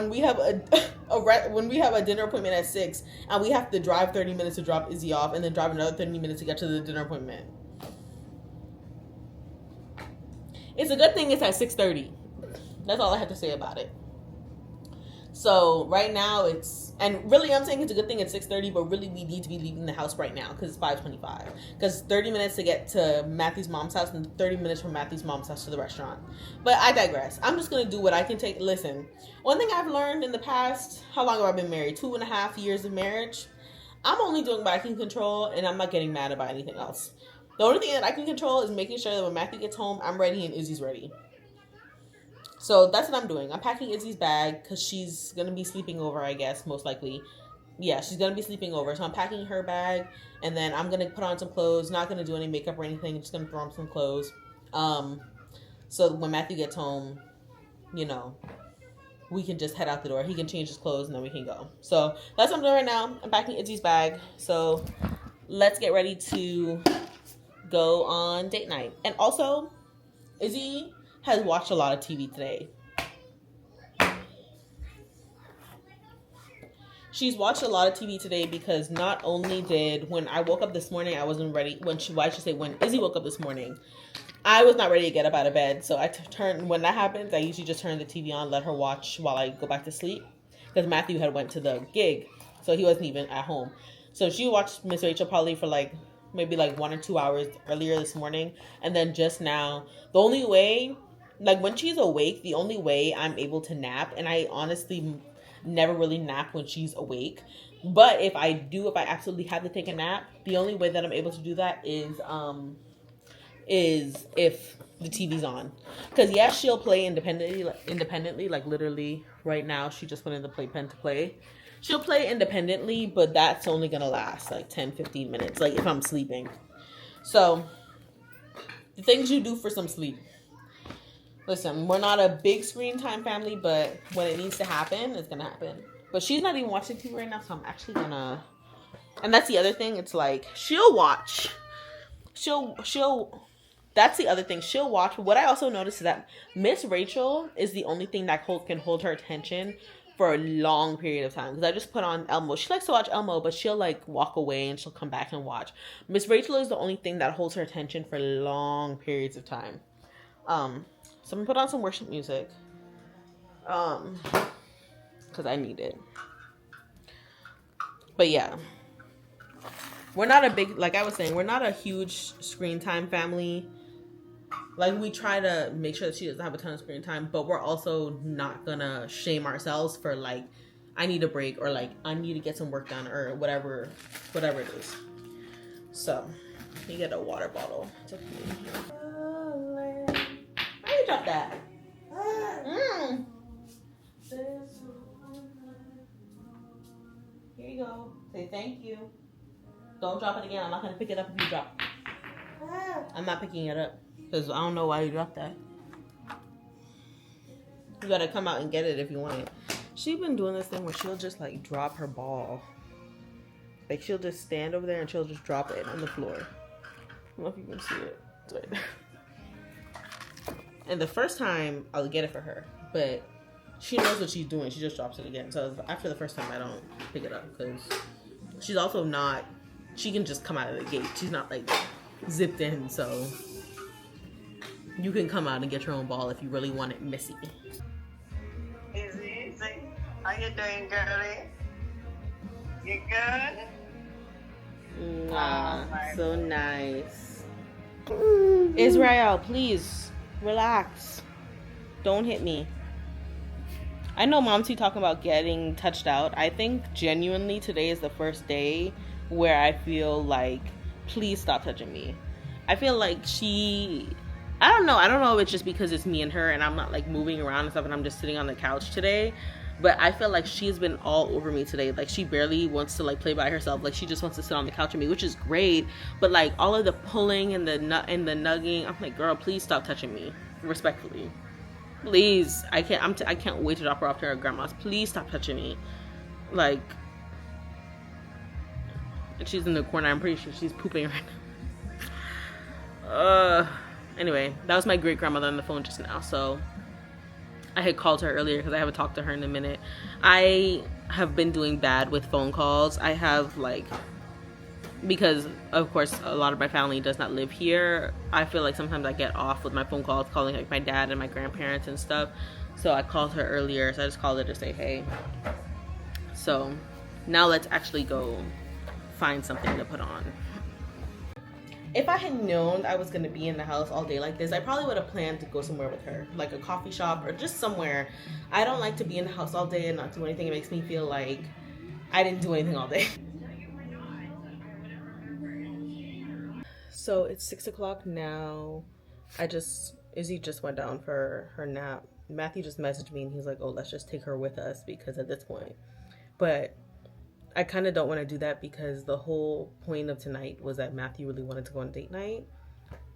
we have a dinner appointment at 6, and we have to drive 30 minutes to drop Izzy off, and then drive another 30 minutes to get to the dinner appointment? It's a good thing it's at 6:30. That's all I have to say about it. So right now I'm saying it's a good thing it's 6:30, but really we need to be leaving the house right now because it's 5:25. Because 30 minutes to get to Matthew's mom's house and 30 minutes from Matthew's mom's house to the restaurant. But I digress. I'm just going to do what I can take. Listen, one thing I've learned in the past, how long have I been married? 2.5 years of marriage. I'm only doing what I can control, and I'm not getting mad about anything else. The only thing that I can control is making sure that when Matthew gets home, I'm ready and Izzy's ready. So that's what I'm doing. I'm packing Izzy's bag because she's going to be sleeping over, I guess, most likely. Yeah, she's going to be sleeping over. So I'm packing her bag, and then I'm going to put on some clothes. Not going to do any makeup or anything. Just going to throw on some clothes. So when Matthew gets home, we can just head out the door. He can change his clothes, and then we can go. So that's what I'm doing right now. I'm packing Izzy's bag. So let's get ready to go on date night. And also, Izzy has watched a lot of TV today. She's watched a lot of TV today because not only did when I woke up this morning, I wasn't ready. When Izzy woke up this morning, I was not ready to get up out of bed. So when that happens, I usually just turn the TV on, let her watch while I go back to sleep. Because Matthew had went to the gig, so he wasn't even at home. So she watched Miss Rachel probably for maybe 1 or 2 hours earlier this morning. And then just now, the only way, when she's awake, the only way I'm able to nap, and I honestly never really nap when she's awake, but if I absolutely have to take a nap, the only way that I'm able to do that is if the TV's on. Because she'll play independently, like literally right now she just went in the playpen to play. She'll play independently, but that's only gonna last 10-15 minutes, if I'm sleeping. So the things you do for some sleep. Listen, we're not a big screen time family, but when it needs to happen, it's gonna happen. But she's not even watching TV right now, so I'm actually gonna. And that's the other thing. It's she'll watch. That's the other thing. She'll watch. But what I also noticed is that Miss Rachel is the only thing that can hold her attention for a long period of time. Because I just put on Elmo. She likes to watch Elmo, but she'll walk away and she'll come back and watch. Miss Rachel is the only thing that holds her attention for long periods of time. So I'm gonna put on some worship music. Because I need it. But yeah. We're not a big, like I was saying, we're not a huge screen time family. We try to make sure that she doesn't have a ton of screen time, but we're also not gonna shame ourselves for I need a break, or I need to get some work done, or whatever it is. So, you get a water bottle. Why you drop that? Here you go. Say thank you. Don't drop it again. I'm not going to pick it up if you drop. I'm not picking it up. Because I don't know why you dropped that. You got to come out and get it if you want it. She's been doing this thing where she'll just drop her ball. She'll just stand over there and she'll just drop it on the floor. I don't know if you can see it. It's right there. And the first time, I'll get it for her. But she knows what she's doing. She just drops it again. So after the first time, I don't pick it up. Because she's also not... She can just come out of the gate. She's not, zipped in. So you can come out and get your own ball if you really want it messy. Izzy, how you doing, girlie? You good? So nice. Israel, please relax. Don't hit me. I know Mom T talking about getting touched out. I think genuinely today is the first day where I feel please stop touching me. I feel I don't know if it's just because it's me and her and I'm not moving around and stuff and I'm just sitting on the couch today. But I feel she's been all over me today. She barely wants to play by herself. She just wants to sit on the couch with me, which is great. But all of the pulling and the nugging, I'm girl, please stop touching me, respectfully. Please, I can't wait to drop her off to her grandma's. Please stop touching me. And she's in the corner. I'm pretty sure she's pooping right now. Anyway, that was my great grandmother on the phone just now. So I had called her earlier because I haven't talked to her in a minute. I have been doing bad with phone calls. I have because of course a lot of my family does not live here. I feel sometimes I get off with my phone calls calling my dad and my grandparents and stuff. So I called her earlier. So I just called her to say hey. So now let's actually go find something to put on. If I had known I was going to be in the house all day like this, I probably would have planned to go somewhere with her, like a coffee shop or just somewhere. I don't like to be in the house all day and not do anything. It makes me feel like I didn't do anything all day. So it's 6 o'clock now. Izzy just went down for her nap. Matthew just messaged me and he's like, oh, let's just take her with us because at this point. But I kind of don't want to do that because the whole point of tonight was that Matthew really wanted to go on date night.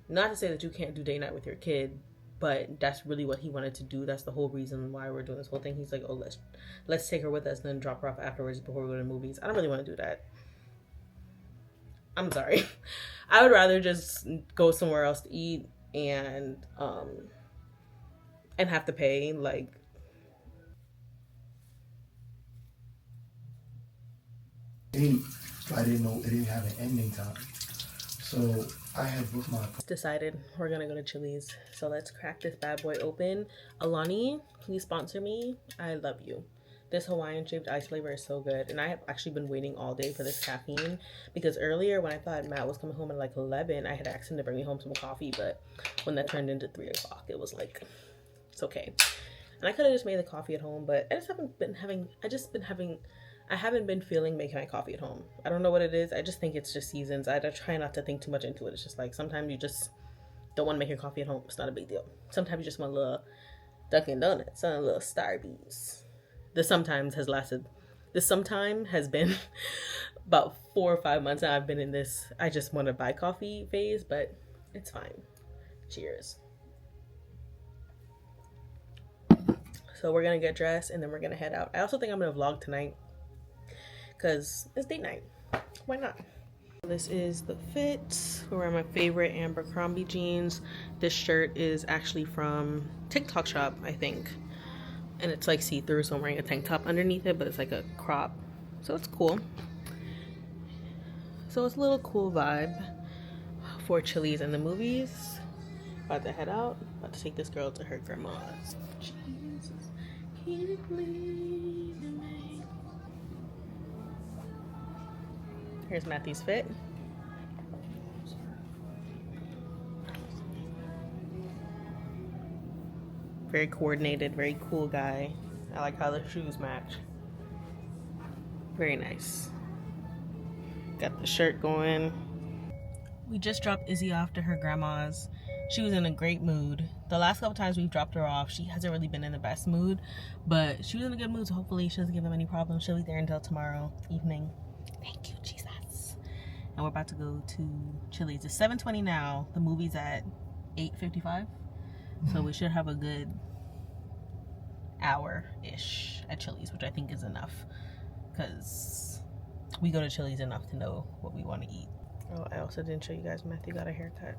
Not to say that you can't do date night with your kid, but that's really what he wanted to do. That's the whole reason why we're doing this whole thing. He's like, oh, let's take her with us and then drop her off afterwards before we go to the movies. I don't really want to do that. I'm sorry. I would rather just go somewhere else to eat and have to pay 8, but I didn't know it didn't have an ending time. So I had booked my... Decided we're gonna go to Chili's. So let's crack this bad boy open. Alani, please sponsor me. I love you. This Hawaiian shaved ice flavor is so good. And I have actually been waiting all day for this caffeine. Because earlier when I thought Matt was coming home at like 11, I had asked him to bring me home some coffee. But when that turned into 3 o'clock, it was like, it's okay. And I could have just made the coffee at home. But I haven't been feeling making my coffee at home. I don't know what it is. I just think it's just seasons. I try not to think too much into it. It's just like sometimes you just don't want to make your coffee at home. It's not a big deal. Sometimes you just want a little Dunkin' Donuts and a little Starbucks. This sometime has been about 4 or 5 months now. I've been in this I just want to buy coffee phase, but it's fine. Cheers. So we're gonna get dressed and then we're gonna head out. I also think I'm gonna vlog tonight because it's date night. Why not? This is the fit. We're wearing my favorite Abercrombie jeans. This shirt is actually from TikTok shop, I think. And it's like see-through, so I'm wearing a tank top underneath it, but it's like a crop. So it's cool. So it's a little cool vibe for Chili's and the movies. About to head out. About to take this girl to her grandma's. Jesus, keep leading me. Here's Matthew's fit. Very coordinated, very cool guy. I like how the shoes match. Very nice. Got the shirt going. We just dropped Izzy off to her grandma's. She was in a great mood. The last couple times we've dropped her off, she hasn't really been in the best mood, but she was in a good mood, so hopefully she doesn't give them any problems. She'll be there until tomorrow evening. Thank you, Jesus. And we're about to go to Chili's. It's 7:20 now. The movie's at 8:55. So we should have a good hour-ish at Chili's, which I think is enough. Because we go to Chili's enough to know what we want to eat. Oh, I also didn't show you guys Matthew got a haircut.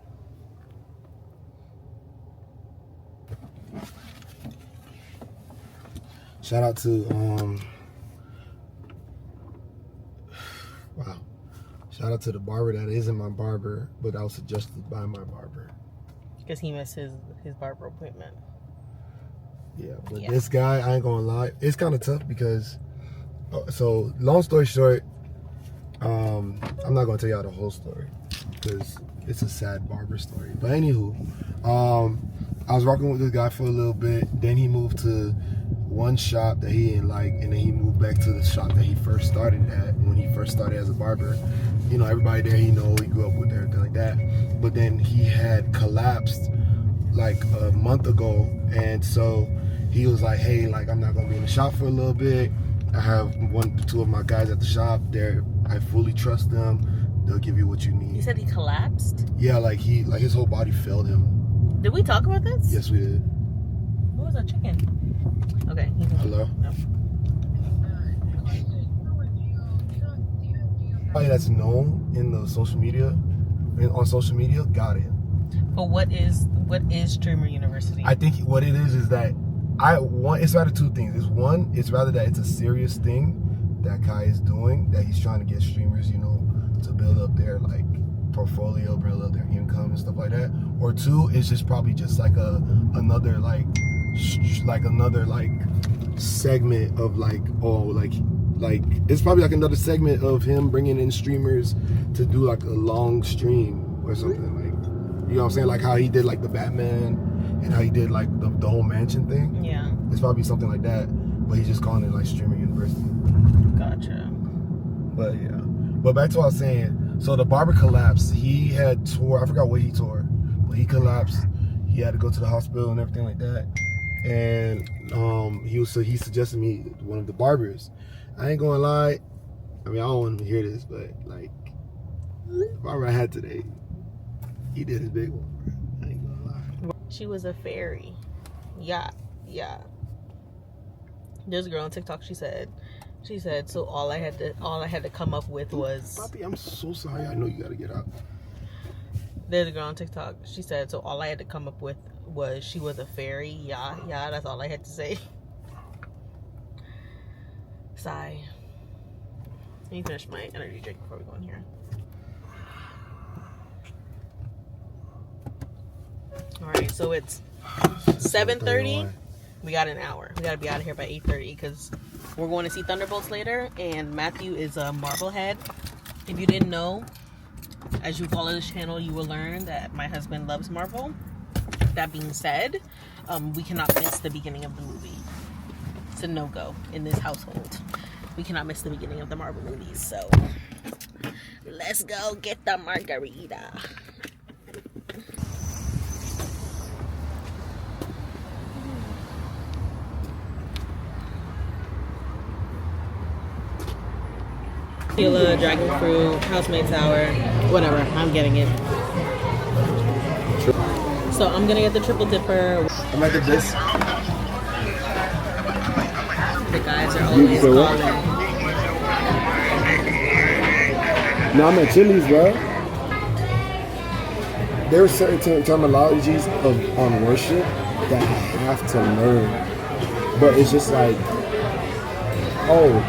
Shout out to wow. Shout out to the barber that isn't my barber, but I was suggested by my barber. Because he missed his barber appointment. Yeah, but this guy, I ain't gonna lie, it's kind of tough because, so long story short, I'm not gonna tell y'all the whole story because it's a sad barber story. But anywho, I was working with this guy for a little bit. Then he moved to one shop that he didn't like, and then he moved back to the shop that he first started at when he first started as a barber. You know, everybody there he grew up with, everything like that. But then he had collapsed like a month ago, and so he was like, hey, like I'm not gonna be in the shop for a little bit. I have 2 of my guys at the shop there. I fully trust them. They'll give you what you need. You said he collapsed? Yeah, like his whole body failed him. Did we talk about this? Yes, we did. What was that chicken? Okay. Hello? No. Somebody that's known in the social media, on social media, got it. But what is Streamer University? I think what it is that it's rather 2 things. It's rather that it's a serious thing that Kai is doing, that he's trying to get streamers, you know, to build up their like portfolio, build up their income and stuff like that. Or 2, it's just probably just like another segment of like it's probably like another segment of him bringing in streamers to do like a long stream or something, like, you know what I'm saying, like how he did like the Batman and how he did like the whole mansion thing. Yeah, it's probably something like that, but he's just calling it like Streamer University. Gotcha. But yeah, but back to what I was saying. So the barber collapsed. He had tore, I forgot what he tore, but he collapsed. He had to go to the hospital and everything like that. And he suggested me one of the barbers. I ain't gonna lie, I mean, I don't want him to hear this, but like the barber I had today, he did his big one. I ain't gonna lie. She was a fairy. Yeah. There's a girl on TikTok, she said, so all I had to come up with was, Papi, I'm so sorry, I know you gotta get up. There's a girl on TikTok, she said, so all I had to come up with was she was a fairy. Yeah, that's all I had to say. Sigh. Let me finish my energy drink before we go in here. All right, so it's 7:30. We got an hour. We gotta be out of here by 8:30 because we're going to see Thunderbolts later. And Matthew is a Marvel head. If you didn't know, as you follow this channel, you will learn that my husband loves Marvel. That being said, we cannot miss the beginning of the movie. It's a no-go in this household. We cannot miss the beginning of the Marvel movies. So let's go get the margarita. Tequila, dragon fruit, house-made sour, whatever. I'm getting it. So I'm gonna get the triple dipper. I'm at the best. The guys are always calling. No, I'm at Chili's, bro. There are certain terminologies on worship that I have to learn, but it's just like, oh,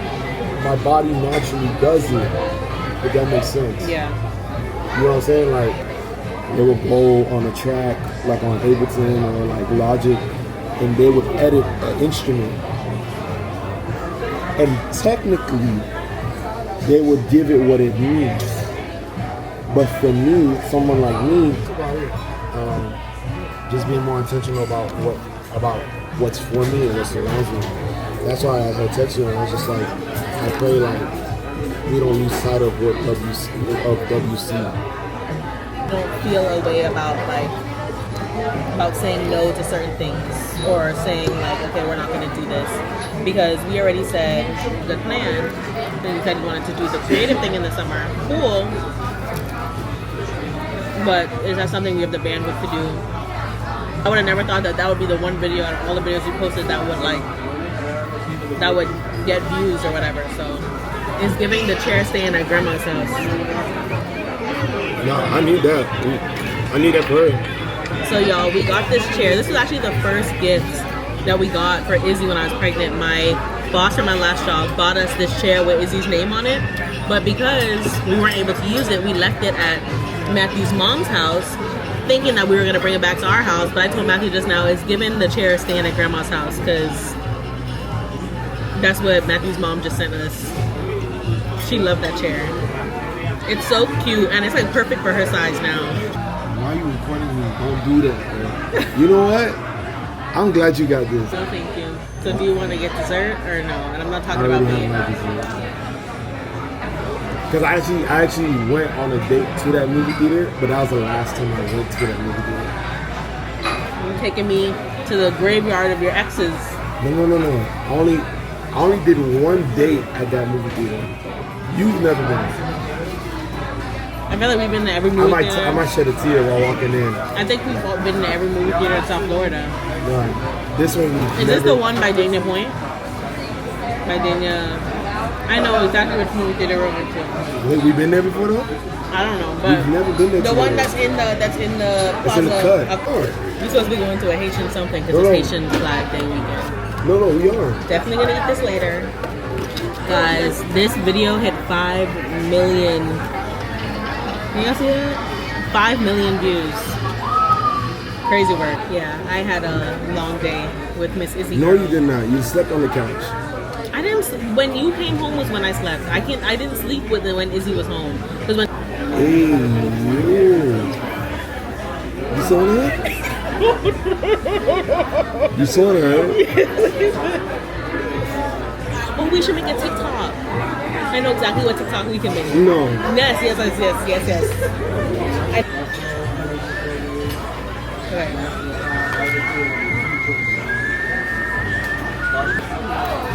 my body naturally does it. If that makes sense. Yeah. You know what I'm saying? Like, they would go on a track, like on Ableton or like Logic, and they would edit an instrument. And technically, they would give it what it needs. But for me, someone like me, just being more intentional about what's for me and what surrounds me. That's why as I text you, and I was just like, I pray like we don't lose sight of what WC. Don't feel a way about saying no to certain things or saying like, okay, we're not going to do this because we already said the plan. Then we said we wanted to do the creative thing in the summer. Cool, but is that something we have the bandwidth to do? I would have never thought that would be the one video out of all the videos we posted that would get views or whatever. So it's giving the chair staying at grandma's house. No, I need that. I need that for her. So y'all, we got this chair. This was actually the first gift that we got for Izzy when I was pregnant. My boss from my last job bought us this chair with Izzy's name on it. But because we weren't able to use it, we left it at Matthew's mom's house, thinking that we were gonna bring it back to our house. But I told Matthew just now, it's giving the chair staying at grandma's house because that's what Matthew's mom just sent us. She loved that chair. It's so cute and it's like perfect for her size now. Why are you recording me? Don't do that, bro. You know what? I'm glad you got this. So thank you. So do you want to get dessert or no? And I'm not talking I about already me. have my dessert. Because I actually went on a date to that movie theater, but that was the last time I went to that movie theater. You're taking me to the graveyard of your exes. No. I only did one date at that movie theater. You've never been. I feel like we've been to every movie theater. I might shed a tear while walking in. I think we've all been to every movie theater in South Florida. Right. This one Is this the one by Dania Point? By Dania... I know exactly which movie theater we're going to. Wait, we've been there before though? I don't know, but... We've never been there. The one that's in the plaza. It's in the cut. We're supposed to be going to a Haitian something because it's Haitian Flag Day weekend. No, we are. Definitely gonna eat this later. Guys, this video hit 5 million. Can y'all see that? 5 million views. Crazy work. Yeah, I had a long day with Miss Izzy. No, you did not. You slept on the couch. I didn't. When you came home was when I slept. I didn't sleep with it when Izzy was home. Because when. Hey, you saw that? You saw that? Oh, we should make a TikTok. I know exactly what TikTok we can make. No. Yes. Okay.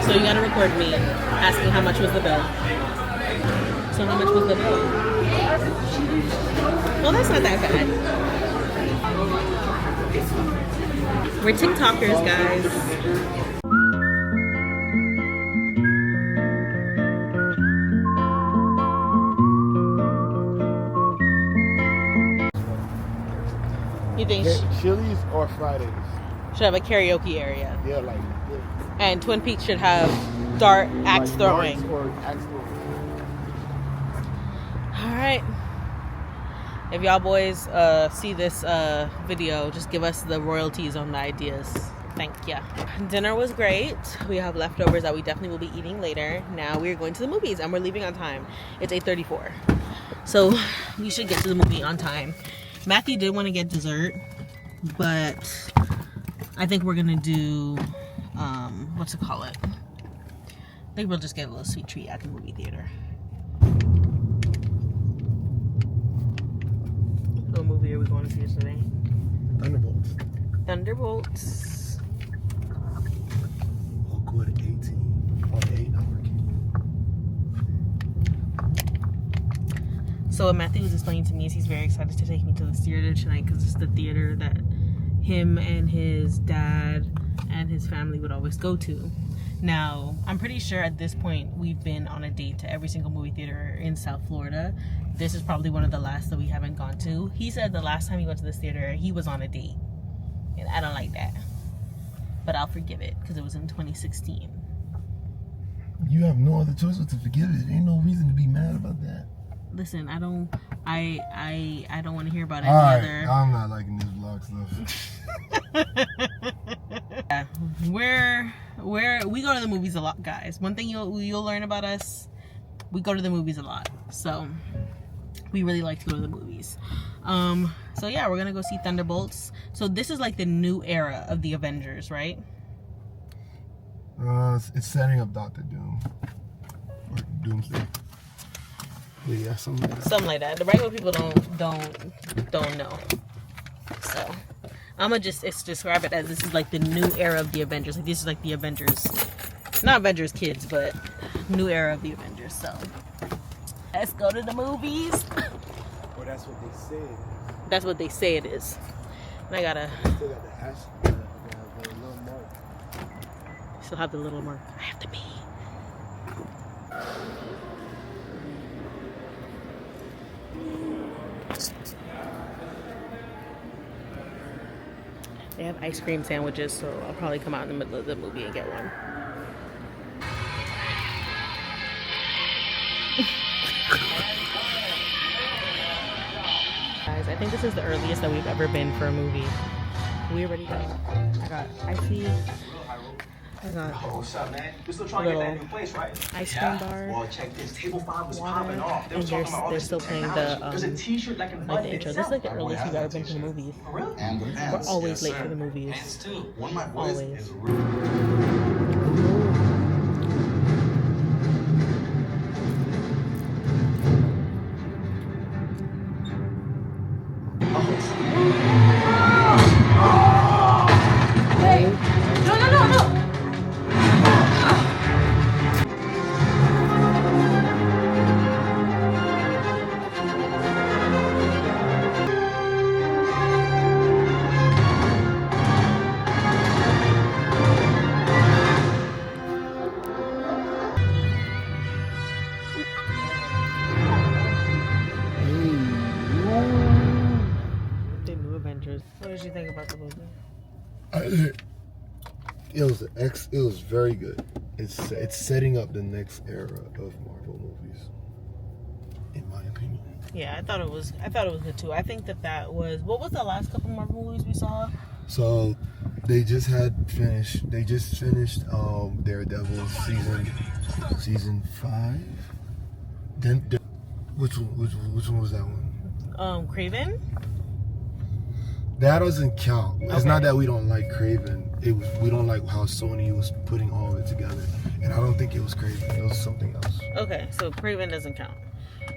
So you gotta record me asking how much was the bill. So how much was the bill? Well, that's not that bad. We're TikTokers, guys. You think Chili's or Fridays? should have a karaoke area? Yeah, like. And Twin Peaks should have axe throwing. Or axe throwing. right. If y'all boys see this video, just give us the royalties on the ideas. Thank ya. Dinner was great. We have leftovers that we definitely will be eating later. Now we're going to the movies and we're leaving on time. It's 8:34. So we should get to the movie on time. Matthew did want to get dessert, but I think we're gonna do what's it call it? I think we'll just get a little sweet treat at the movie theater. What movie are we going to see today? Thunderbolts. Thunderbolts. Awkward 18 on 8-hour key. So what Matthew was explaining to me is he's very excited to take me to the theater tonight because it's the theater that him and his dad and his family would always go to. Now, I'm pretty sure at this point we've been on a date to every single movie theater in South Florida. This is probably one of the last that we haven't gone to. He said the last time he went to this theater, he was on a date. And I don't like that. But I'll forgive it because it was in 2016. You have no other choice but to forgive it. Ain't no reason to be mad about that. Listen, I don't want to hear about any Alright, other. I'm not liking this vlog stuff. We go to the movies a lot, guys. One thing you'll learn about us, we go to the movies a lot. So we really like to go to the movies. So yeah, we're gonna go see Thunderbolts. So this is like the new era of the Avengers, right? It's setting up Dr. Doom. Or Doomsday. Yeah, something like that. Something like that. The regular people don't know. So I'ma just describe it as this is like the new era of the Avengers. Like this is like the Avengers, not Avengers kids, but new era of the Avengers. So let's go to the movies. Well, that's what they said. That's what they say it is. And I gotta Still got the hash, the little mark. still have the little mark. I have to pee. They have ice cream sandwiches, so I'll probably come out in the middle of the movie and get one. Guys, I think this is the earliest that we've ever been for a movie. We already got. I got icy. I got what's up, man? We're still trying to get that in place, right? ice cream bar. Well, check this. Table 5 was Water, popping off. They were and talking about all they're this still playing technology. the There's a t-shirt like like the intro. This is like the earliest we've ever been to the movies. Really? And the We're pants. always yes, late sir. for the movies. Pants too. One of my boys Always. is The new Avengers. What did you think about the movie? It was very good. It's setting up the next era of Marvel movies, in my opinion. Yeah, I thought it was good too. I think that was what was the last couple Marvel movies we saw? So they just finished Daredevil season 5. Then which one was that one? Craven? That doesn't count. It's Okay. not that we don't like Craven. We don't like how Sony was putting all of it together. And I don't think it was Craven. It was something else. Okay, so Craven doesn't count.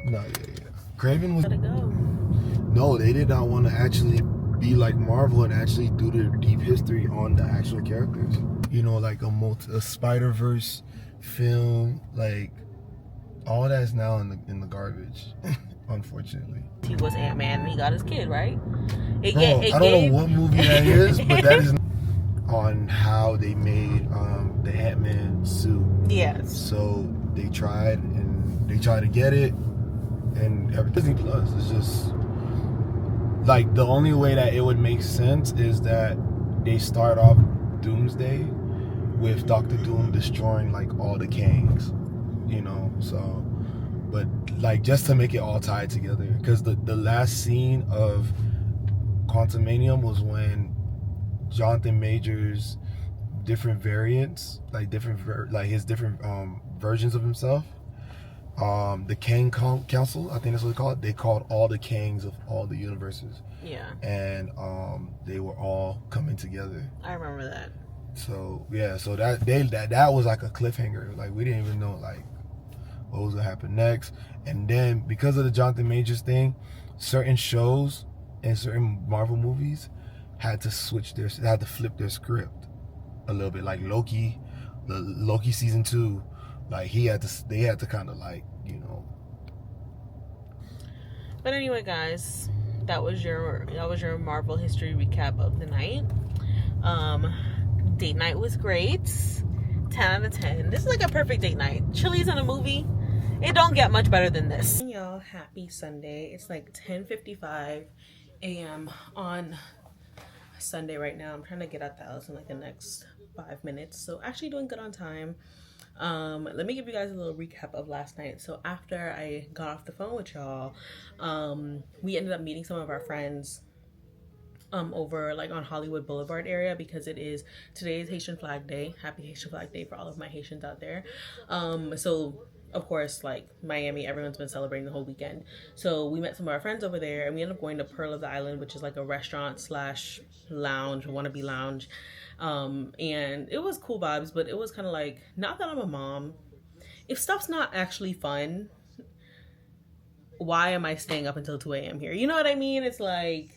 No, yeah. Craven was. Let it go. No, they did not want to actually be like Marvel and actually do their deep history on the actual characters. You know, like a Spider-Verse film, like all that's now in the garbage, unfortunately. He was Ant-Man and he got his kid, right? Bro, I don't know what movie that is, but that is on how they made the Ant-Man suit. Yes. So they tried to get it, and Disney Plus is just like the only way that it would make sense is that they start off Doomsday with Dr. Doom destroying like all the Kangs, you know. So, but like just to make it all tied together, because the last scene of Quantumanium was when Jonathan Majors different variants, like his different versions of himself. The Kang Council, I think that's what they call it. They called all the Kangs of all the universes. Yeah. And they were all coming together. I remember that. So yeah, so that was like a cliffhanger. Like we didn't even know like what was gonna happen next. And then because of the Jonathan Majors thing, certain shows and certain Marvel movies had to flip their script a little bit. Like Loki season 2, like they had to kind of like, you know. But anyway, guys, that was your Marvel history recap of the night. Date night was great. 10 out of 10. This is like a perfect date night. Chili's and a movie. It don't get much better than this. Y'all, happy Sunday. It's like 10:55 a.m. on Sunday right now. I'm trying to get out the house in like the next 5 minutes. So actually doing good on time. Let me give you guys a little recap of last night. So after I got off the phone with y'all, we ended up meeting some of our friends over like on Hollywood Boulevard area, because today is Haitian Flag Day. Happy Haitian Flag Day for all of my Haitians out there. So of course, like Miami, everyone's been celebrating the whole weekend. So we met some of our friends over there, and we ended up going to Pearl of the Island, which is like a restaurant / lounge, wannabe lounge. And it was cool vibes, but it was kind of like, not that I'm a mom, if stuff's not actually fun, why am I staying up until 2 a.m. here? You know what I mean? It's like,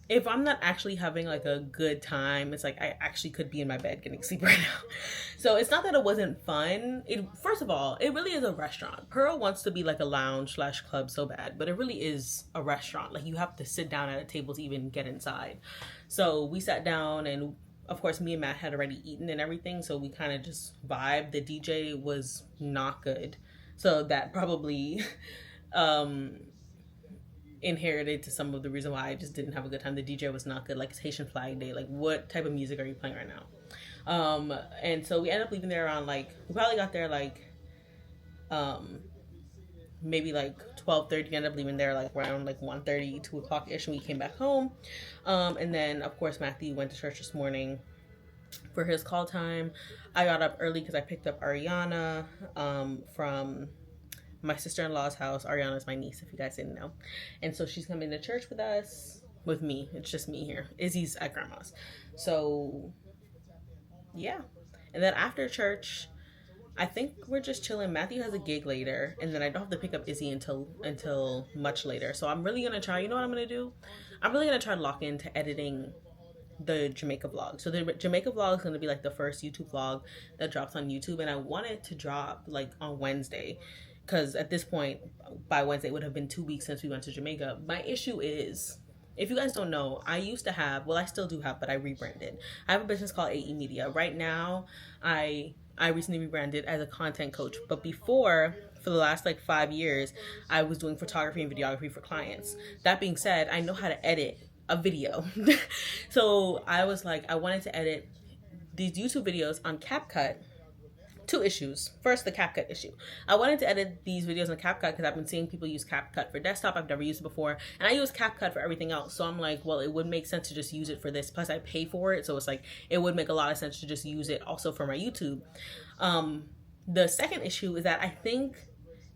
if I'm not actually having like a good time, it's like I actually could be in my bed getting sleep right now. So it's not that it wasn't fun. First of all, it really is a restaurant. Pearl wants to be like a lounge / club so bad, but it really is a restaurant. Like you have to sit down at a table to even get inside. So we sat down, and of course me and Matt had already eaten and everything, so we kind of just vibed. The DJ was not good, so that probably inherited to some of the reason why I just didn't have a good time. The DJ was not good. Like, it's Haitian Flag Day. Like, what type of music are you playing right now? And so we ended up leaving there around like, we probably got there like maybe like 12:30. We ended up leaving there like around like 1:30, 2 o'clock ish, and we came back home. And then of course Matthew went to church this morning for his call time. I got up early because I picked up Ariana from my sister-in-law's house. Ariana is my niece, if you guys didn't know. And so she's coming to church with me. It's just me here. Izzy's at grandma's. So yeah. And then after church, I think we're just chilling. Matthew has a gig later, and then I don't have to pick up Izzy until much later. So I'm really gonna try, you know what I'm gonna do? I'm really gonna try to lock into editing the Jamaica vlog. So the Jamaica vlog is going to be like the first YouTube vlog that drops on YouTube, and I want it to drop like on Wednesday, because at this point by Wednesday it would have been 2 weeks since we went to Jamaica. My issue is, if you guys don't know, I used to have, well I still do have, but I rebranded. I have a business called AE Media. Right now I recently rebranded as a content coach, but before, for the last like 5 years, I was doing photography and videography for clients. That being said, I know how to edit a video. So I was like, I wanted to edit these YouTube videos on CapCut. 2 issues. First, the CapCut issue. I wanted to edit these videos on CapCut because I've been seeing people use CapCut for desktop. I've never used it before, and I use CapCut for everything else. So I'm like, well, it would make sense to just use it for this. Plus I pay for it, so it's like, it would make a lot of sense to just use it also for my YouTube. The second issue is that I think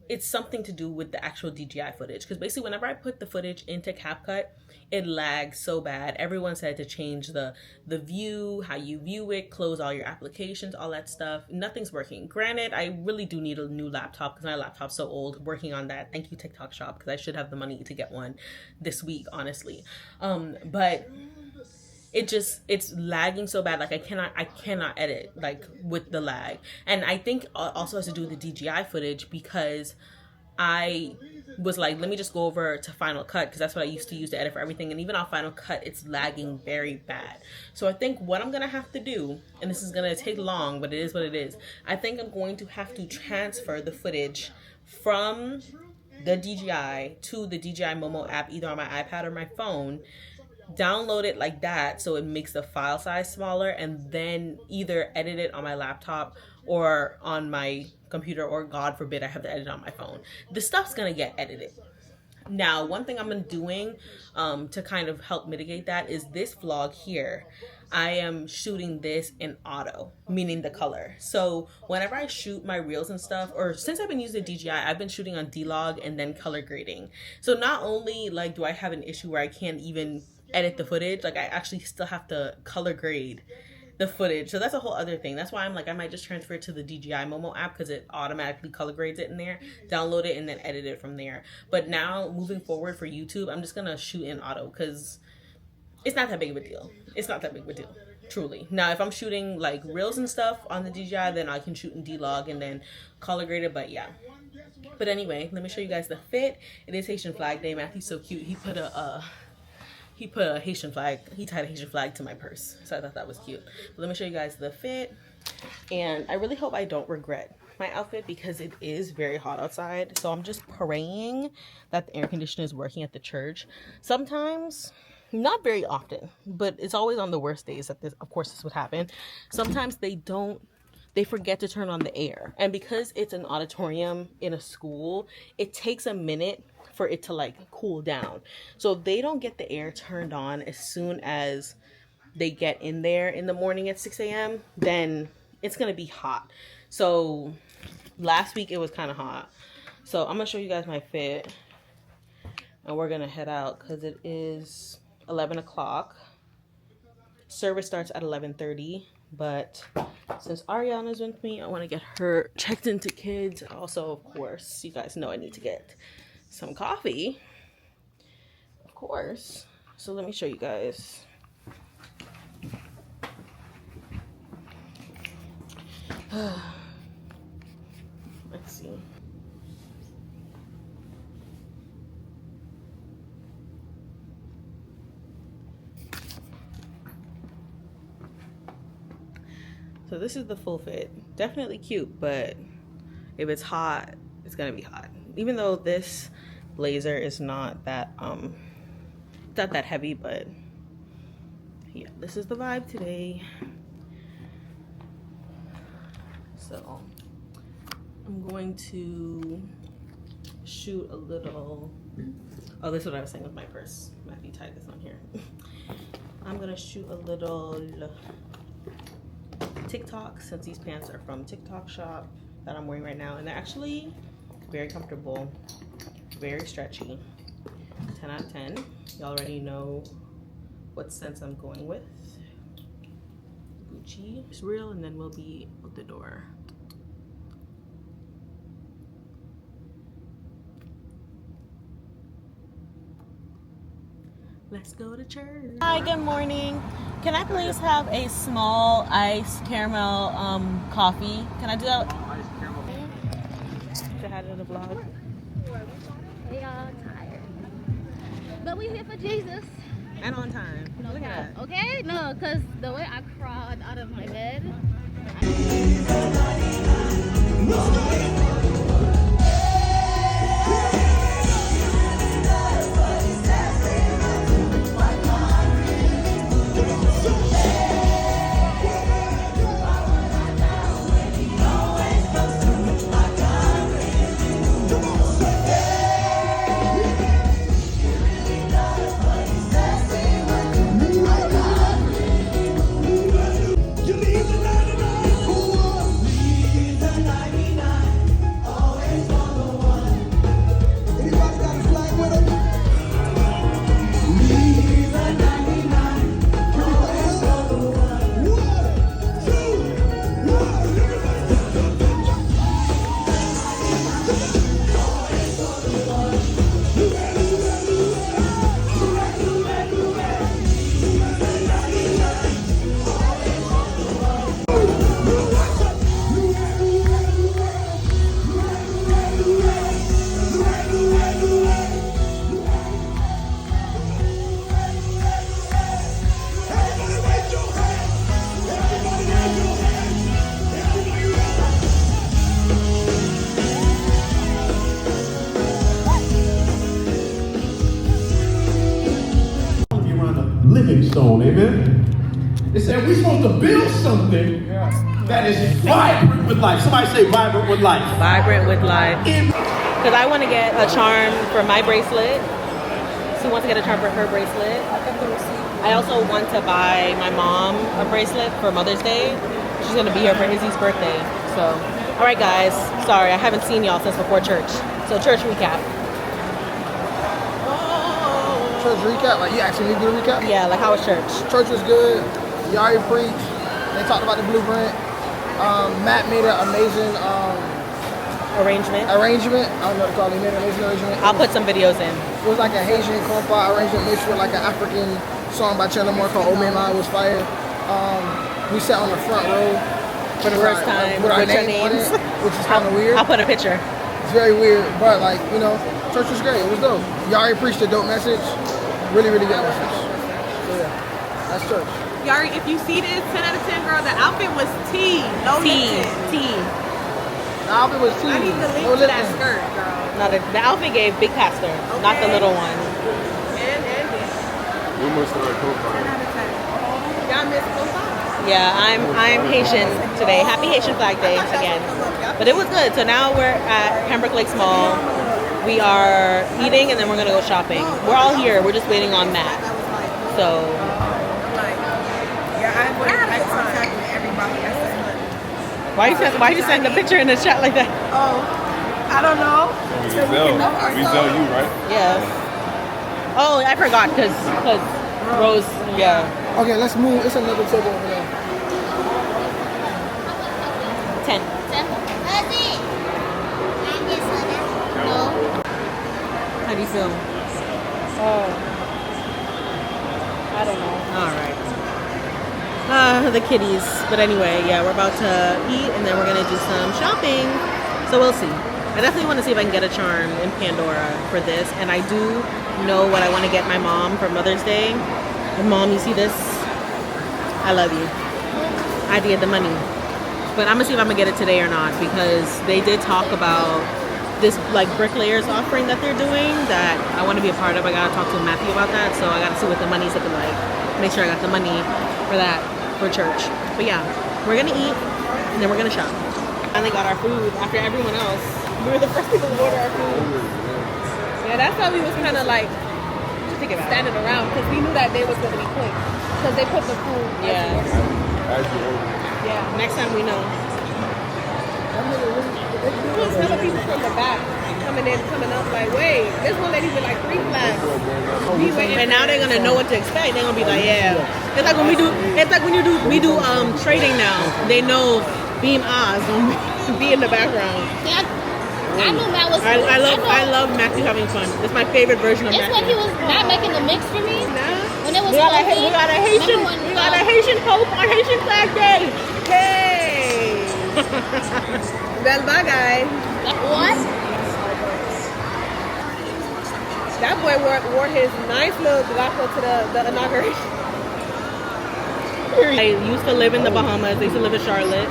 it's something to do with the actual DJI footage, because basically whenever I put the footage into CapCut, it lags so bad. Everyone said to change the view, how you view it, close all your applications, all that stuff. Nothing's working. Granted, I really do need a new laptop because my laptop's so old. Working on that. Thank you, TikTok Shop, because I should have the money to get one this week, honestly. But it's lagging so bad. Like I cannot edit like with the lag. And I think also has to do with the DJI footage, because I was like, let me just go over to Final Cut, because that's what I used to use to edit for everything. And even on Final Cut, it's lagging very bad. So I think what I'm gonna have to do, and this is gonna take long, but it is what it is, I think I'm going to have to transfer the footage from the DJI to the DJI Momo app, either on my iPad or my phone, download it like that so it makes the file size smaller, and then either edit it on my laptop or on my computer, or God forbid I have to edit on my phone. The stuff's gonna get edited. Now, one thing I'm doing to kind of help mitigate that is this vlog here. I am shooting this in auto, meaning the color. So whenever I shoot my reels and stuff, or since I've been using DJI, I've been shooting on D-Log and then color grading. So not only like do I have an issue where I can't even edit the footage, like I actually still have to color grade the footage. So that's a whole other thing. That's why I'm like, I might just transfer it to the DJI Momo app because it automatically color grades it in there, download it, and then edit it from there. But now moving forward for YouTube, I'm just gonna shoot in auto because it's not that big of a deal. It's not that big of a deal, truly. Now, if I'm shooting like reels and stuff on the DJI, then I can shoot in D-Log and then color grade it, but yeah. But anyway, let me show you guys the fit. It is Haitian Flag Day. Matthew's so cute. He put a Haitian flag, he tied a Haitian flag to my purse. So I thought that was cute. But let me show you guys the fit. And I really hope I don't regret my outfit because it is very hot outside. So I'm just praying that the air conditioner is working at the church. Sometimes, not very often, but it's always on the worst days that this, of course, this would happen. Sometimes they forget to turn on the air. And because it's an auditorium in a school, it takes a minute for it to like cool down. So they don't get the air turned on as soon as they get in there in the morning at 6 a.m. then it's gonna be hot. So last week it was kind of hot. So I'm gonna show you guys my fit and we're gonna head out because it is 11 o'clock. Service starts at 11:30, but since Ariana's with me, I want to get her checked into kids. Also, of course, you guys know I need to get some coffee, of course. So let me show you guys. Let's see. So this is the full fit. Definitely cute, but if it's hot, it's gonna be hot. Even though this blazer is not that heavy, but yeah, this is the vibe today. So I'm going to shoot a little, oh, this is what I was saying with my purse. Matthew tied this on here. I'm gonna shoot a little TikTok, since these pants are from TikTok shop that I'm wearing right now, and they're actually very comfortable, very stretchy. 10 out of 10. You already know what scents I'm going with. Gucci is real, and then we'll be out the door. Let's go to church. Hi, good morning. Can I please have a small iced caramel coffee? Can I do that? Say hi to the vlog. We all tired. But we here for Jesus. And on time. No Look at that. Okay? No, because the way I crawled out of my bed. on, amen? It said we're supposed to build something that is vibrant with life. Somebody say vibrant with life. Vibrant with life. Because I want to get a charm for my bracelet. She wants to get a charm for her bracelet. I also want to buy my mom a bracelet for Mother's Day. She's going to be here for Izzy's birthday. So, all right, guys. Sorry, I haven't seen y'all since before church. So, church recap. Church recap? Like, you actually need to do a recap? Yeah, like, how was church? Church was good. Yari preached. They talked about the blueprint. Matt made an amazing arrangement. I don't know what to call it. He made an amazing arrangement. I'll put some videos in. It was like a Haitian compa arrangement mixed with like an African song by Chandler Moore called Oh Man Mine Was Fire. We sat on the front row for the first time with our name on it, which is kind of weird. I'll put a picture. It's very weird, but like, you know, church was great. It was dope. Yari preached a dope message. Really, really good message. So yeah, that's church. Yari, if you see this, 10 out of 10, girl, the outfit was T. No T. The outfit was T. I need the link to that skirt, girl. No, the outfit gave Big Pastor, not the little one. And We must start co-fire. 10 out of 10. Y'all miss co-fire? Yeah, I'm Haitian today. Happy Haitian Flag Day again. But it was good. So now we're at Pembroke Lakes Mall. We are eating and then we're gonna go shopping. We're all here. We're just waiting on Matt. So. Why you send the picture in the chat like that? Oh, I don't know. We sell you, right? Yeah. Oh, I forgot because Rose. Yeah. Okay, let's move. It's another table over there. 10. No. How do you feel? Oh, I don't know. All right. The kitties. But anyway, yeah, we're about to eat and then we're gonna do some shopping. So we'll see. I definitely want to see if I can get a charm in Pandora for this. And I do know what I want to get my mom for Mother's Day. And Mom, you see this? I love you. I did the money. But I'm gonna see if I'm gonna get it today or not, because they did talk about this like bricklayers offering that they're doing that I want to be a part of. I gotta talk to Matthew about that, so I gotta see what the money's looking like. Make sure I got the money for that for church. But yeah, we're gonna eat and then we're gonna shop. Finally got our food after everyone else. We were the first people to order our food. Yeah, that's why we was kind of like standing around, because we knew that day was going to be quick. Because they put the food. Yeah. Yeah. Next time we know. There was hella people from the back coming up like, wait, this one lady with like 3 flags. And now they're gonna know what to expect. They're gonna be like, yeah. It's like when we do. It's like when we do trading now. They know Beam Oz gonna be in the background. Yeah, I knew Matt was. I love Matthew having fun. It's my favorite version of It's Matthew. when he was not making the mix for me. When it was we got a Haitian Pope on Haitian Flag Day. Yay! Well, bye, guys. What? That boy wore his nice little gelato to the inauguration. I used to live in the Bahamas. I used to live in Charlotte.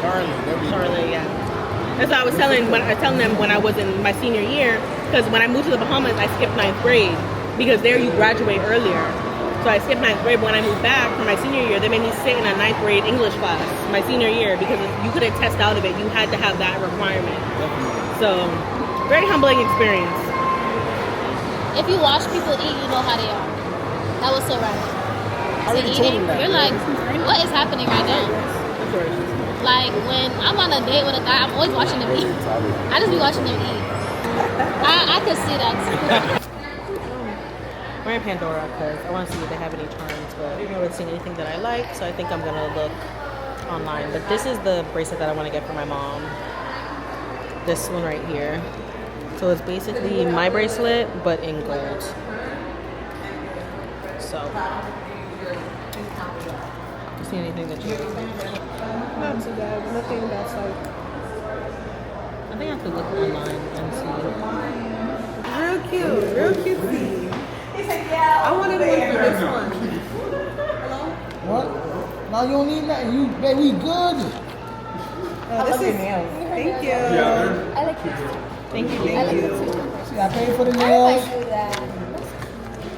Charlotte, yeah. That's what I was telling them when I was in my senior year, because when I moved to the Bahamas, I skipped 9th grade, because there you graduate earlier. So I skipped 9th grade. But when I moved back for my senior year, they made me sit in a 9th grade English class my senior year, because you couldn't test out of it. You had to have that requirement. So, very humbling experience. If you watch people eat, you know how they are. That was so right. So eating, you're like, what is happening right now? Like when I'm on a date with a guy, I'm always watching them eat. I just be watching them eat. I could see that too. We're in Pandora because I want to see if they have any charms, but I haven't seen anything that I like, so I think I'm gonna look online. But this is the bracelet that I want to get for my mom. This one right here. So it's basically my bracelet, but in gold. So, see anything that you like? Not too bad. Nothing that's like. I think I have to look online and see. Real cute. Real cute. I wanted one for this one. Hello? What? No, you don't need nothing. Baby, we good. This is nails. Thank you. Yeah. I like it. Thank you. Thank you. See, I paid for the nails.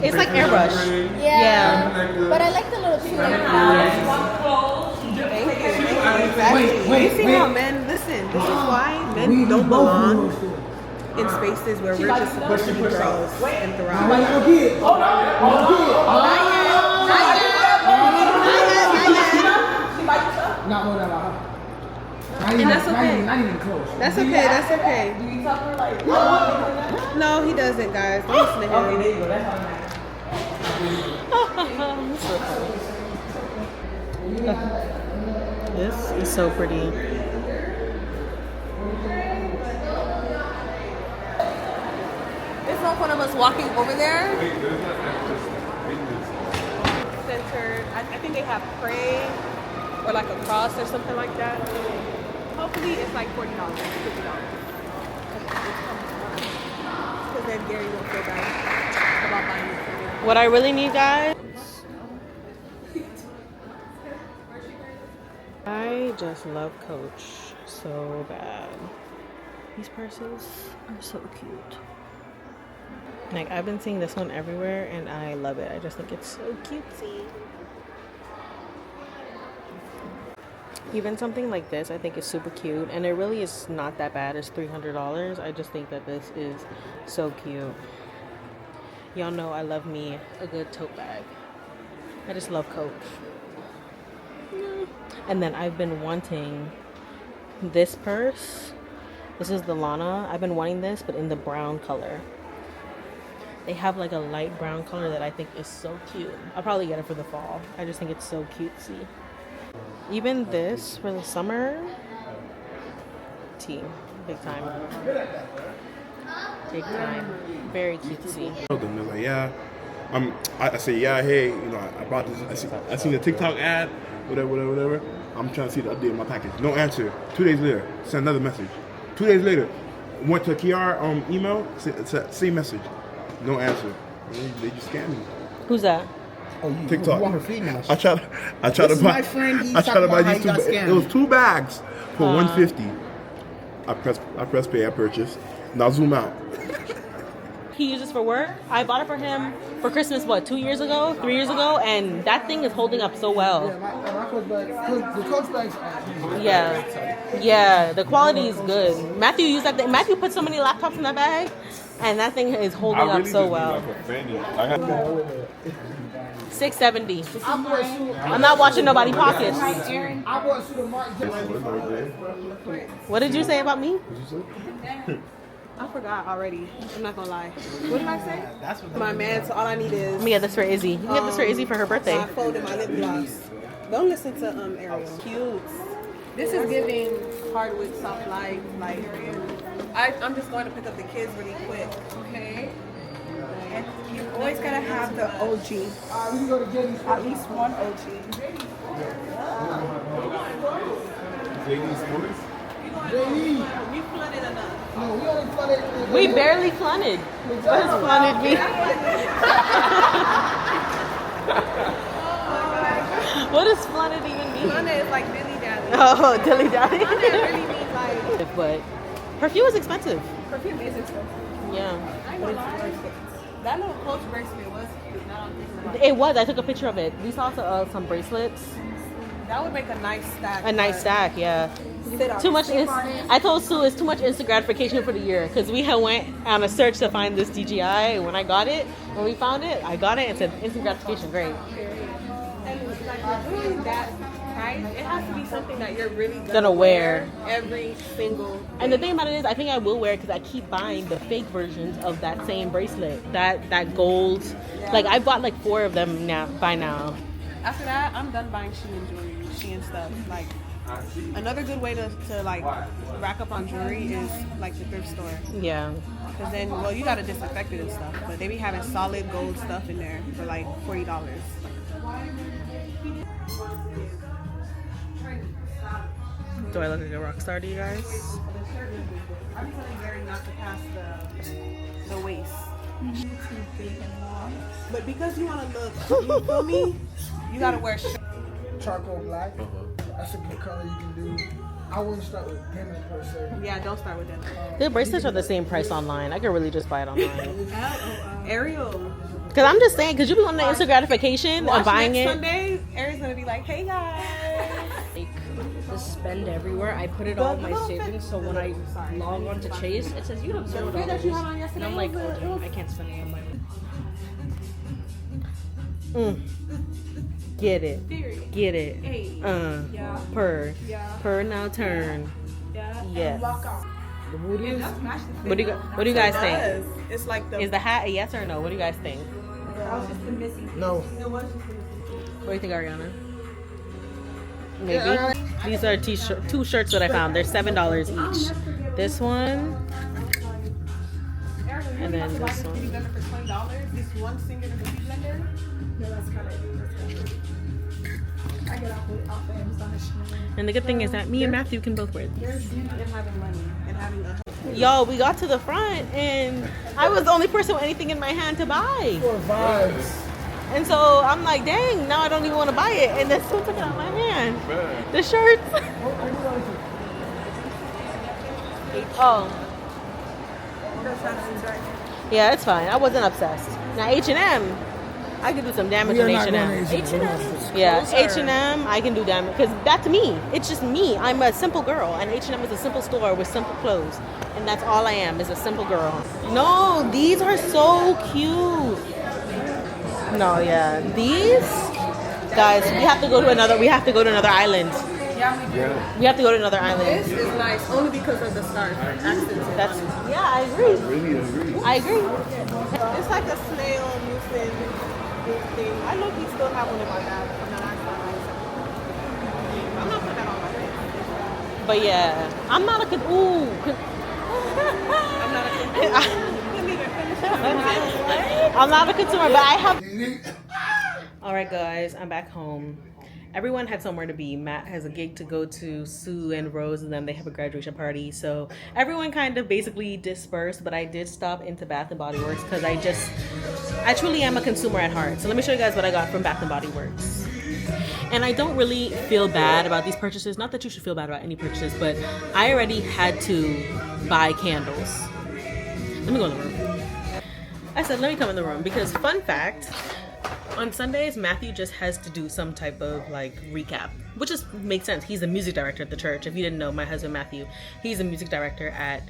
It's like airbrush. Yeah. But I like the little thing. You see how men, listen, this is why men don't belong in spaces where we're just supposed to be girls and thrive. Not yet. Not more than that. And that's okay. Not even close. That's okay, that's okay. Do you talk to her like, No, he doesn't, guys. Don't listen to him. okay, there you go. That's all that matters. This is so pretty. It's no fun of us walking over there. Centered. I think they have pray or like a cross or something like that. Hopefully it's like $40, $50. Because then Gary won't feel bad about buying it for me. What I really need, guys. I just love Coach so bad. These purses are so cute. Like, I've been seeing this one everywhere and I love it. I just think it's so cutesy. Even something like this I think is super cute, and it really is not that bad. It's $300. I just think that this is so cute. Y'all know I love me a good tote bag. I just love Coach. And then I've been wanting this purse. This is the Lana. I've been wanting this, but in the brown color. They have like a light brown color that I think is so cute. I'll probably get it for the fall. I just think it's so cutesy. Even this for the summer. Tea. Big time. Big time. Very cutesy. They're like, yeah. I say, yeah, hey, you know, I brought this. I seen the TikTok ad, whatever. I'm trying to see the update on my package. No answer. 2 days later, send another message. 2 days later, went to Kiara email, same message. No answer. They just scammed me. Who's that? Oh, you TikTok. want her feed now? I tried to buy. My friend, I tried to buy these two. It was 2 bags for $150. I press pay. I purchased. Now zoom out. He uses for work. I bought it for him for Christmas, 2 years ago, 3 years ago, and that thing is holding up so well. Yeah, my Coach bags, the Coach bags are Yeah, the quality is good. Matthew used that thing. Matthew put so many laptops in that bag, and that thing is holding up so well. $670. I'm not watching nobody pockets. What did you say about me? I forgot already. I'm not gonna lie. What did I say? My man, so all I need is... Let me get this for Izzy. You can get this for Izzy for her birthday. My phone and my lip gloss. Don't listen to Ariel. Cute. This is giving hardwood soft life. Like, I'm just going to pick up the kids really quick. Okay. And you always gotta have the OG. At least one OG. We flooded enough. No, we only flooded. We barely flooded. What has flooded me? What does flooded even mean? Flooded is like dilly dally. Oh, dilly dally. Flooded really means like... But perfume is expensive. Perfume is expensive. Yeah. I ain't gonna lie. That little Coach bracelet was cute. Now I'm thinking about It was. I took a picture of it. We saw some bracelets. That would make a nice stack. A nice stack, yeah. Too much. I told Sue it's too much instant gratification for the year because we had went on a search to find this DJI. And when I got it, when we found it, I got it and said instant gratification. Great. And like really that price, it has to be something that you're really Gonna wear every single day. And the thing about it is, I think I will wear it because I keep buying the fake versions of that same bracelet, that gold. Yeah. Like I bought like 4 of them by now. After that, I'm done buying Shein jewelry, Shein stuff. Like another good way to like rack up on jewelry is like the thrift store. Yeah. Because then, well, you gotta disinfect it and stuff, but they be having solid gold stuff in there for like $40. Do I look like a rock star to you guys? I'm telling Gary not to pass the waist. But because you want to look, you feel me? You gotta wear charcoal black. That's a good color you can do. I wouldn't start with denim per se. Yeah, don't start with denim. The bracelets are the same price online. I could really just buy it online. Ariel. Because I'm just saying, because you be on the instant gratification of buying next it. Sunday, Ariel's gonna be like, hey guys. Like the spend everywhere. I put it all in my savings, so when I log on to Chase, it says you have $0. And I'm like, oh, damn, I can't spend it on my. Get it. Period. Get it. Hey. Yeah. Per. Yeah. Per now turn. Yeah. Yes. And walk off. What do you guys think? It's like the. Is the hat a yes or no? What do you guys think? That was just the missing piece. No. It was just the missing piece. What do you think, Ariana? Maybe. These are two shirts that I found. They're $7 each. This one. And then this one. For $20, this one singular beauty blender. No, that's kind of. I get off the Amazon. And the good thing is that me and Matthew can both wear these. There's beauty in having money and having a. Yo, we got to the front and I was the only person with anything in my hand to buy. For vibes. And so I'm like, dang, now I don't even want to buy it. And then someone took it out of my hand. The shirts. Oh. Yeah, it's fine. I wasn't obsessed. Now H&M, I could do some damage on H&M. Yeah, H&M, I can do damage because that's me. It's just me. I'm a simple girl, and H&M is a simple store with simple clothes, and that's all I am, is a simple girl. No, these are so cute. No, yeah, these guys. We have to go to another island. Yeah. We have to go to another island. This is nice only because of the stars. That's yeah, I agree. I agree. It's like a snail mucin thing. I know he still have one in my bag. I'm not putting that on my face. But yeah, I'm not a I'm not a I'm not a consumer, but I have. All right, guys, I'm back home. Everyone had somewhere to be. Matt has a gig to go to. Sue and Rose and them, they have a graduation party. So everyone kind of basically dispersed, but I did stop into Bath & Body Works because I truly am a consumer at heart. So let me show you guys what I got from Bath & Body Works. And I don't really feel bad about these purchases. Not that you should feel bad about any purchases, but I already had to buy candles. Let me go in the room. I said, let me come in the room because fun fact, on Sundays, Matthew just has to do some type of like recap, which just makes sense. He's the music director at the church. If you didn't know, my husband Matthew, he's a music director at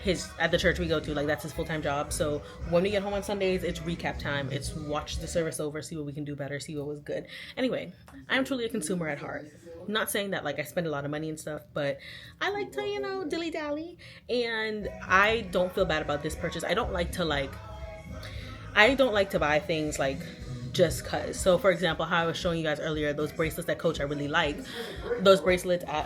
the church we go to. Like that's his full-time job. So when we get home on Sundays, it's recap time. It's watch the service over, see what we can do better, see what was good. Anyway, I'm truly a consumer at heart. I'm not saying that like I spend a lot of money and stuff, but I like to, dilly-dally, and I don't feel bad about this purchase. I don't like to buy things like just cause. So for example, how I was showing you guys earlier, those bracelets that Coach I really like, those bracelets at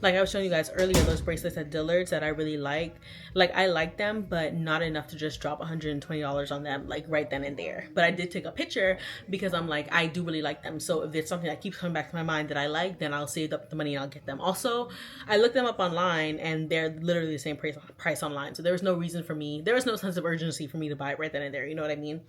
like I was showing you guys earlier, those bracelets at Dillard's that I really like I like them, but not enough to just drop $120 on them like right then and there. But I did take a picture because I'm like, I do really like them. So if there's something that keeps coming back to my mind that I like, then I'll save up the money and I'll get them. Also, I looked them up online and they're literally the same price online. So there was no sense of urgency for me to buy it right then and there. You know what I mean?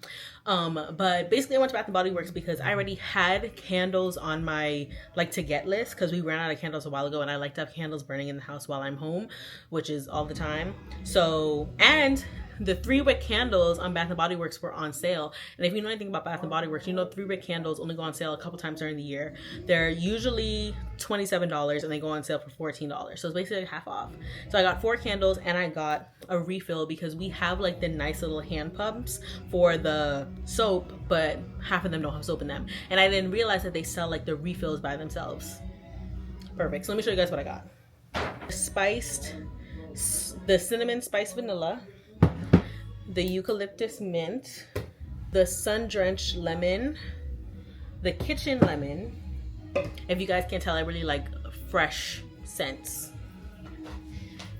But basically I went to Bath & Body Works because I already had candles on my like to get list because we ran out of candles a while ago and I like to have candles burning in the house while I'm home, which is all the time. So, and the 3-wick candles on Bath & Body Works were on sale. And if you know anything about Bath & Body Works, you know 3-wick candles only go on sale a couple times during the year. They're usually $27 and they go on sale for $14. So it's basically half off. So I got 4 candles and I got a refill because we have like the nice little hand pumps for the soap, but half of them don't have soap in them. And I didn't realize that they sell like the refills by themselves. Perfect. So let me show you guys what I got. The cinnamon spice vanilla, the eucalyptus mint, the sun-drenched lemon, the kitchen lemon. If you guys can't tell, I really like fresh scents.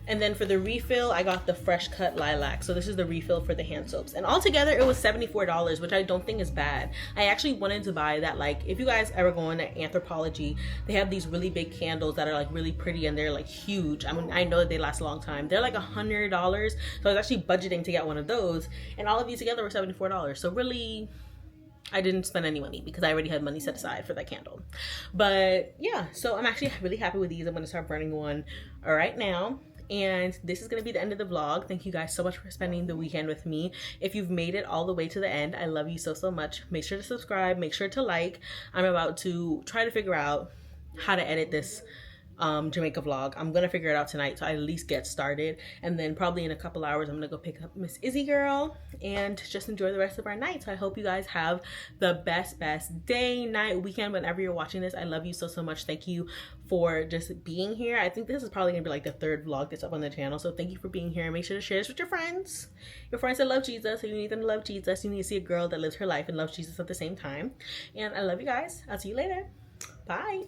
And then for the refill, I got the fresh cut lilac. So this is the refill for the hand soaps. And altogether, it was $74, which I don't think is bad. I actually wanted to buy that, like, if you guys ever go into Anthropologie, they have these really big candles that are like really pretty and they're like huge. I mean, I know that they last a long time. They're like $100. So I was actually budgeting to get one of those. And all of these together were $74. So really, I didn't spend any money because I already had money set aside for that candle. But yeah, so I'm actually really happy with these. I'm going to start burning one right now. And this is going to be the end of the vlog. Thank you guys so much for spending the weekend with me. If you've made it all the way to the end, I love you so, so much. Make sure to subscribe. Make sure to like. I'm about to try to figure out how to edit this Jamaica vlog. I'm gonna figure it out tonight, so I at least get started, and then probably in a couple hours I'm gonna go pick up Miss Izzy girl and just enjoy the rest of our night. So I hope you guys have the best day, night, weekend, whenever you're watching this. I love you so, so much. Thank you for just being here. I think this is probably gonna be like the 3rd vlog that's up on the channel, so thank you for being here. Make sure to share this with your friends that love Jesus. So you need them to love Jesus. You need to see a girl that lives her life and loves Jesus at the same time. And I love you guys. I'll see you later. Bye.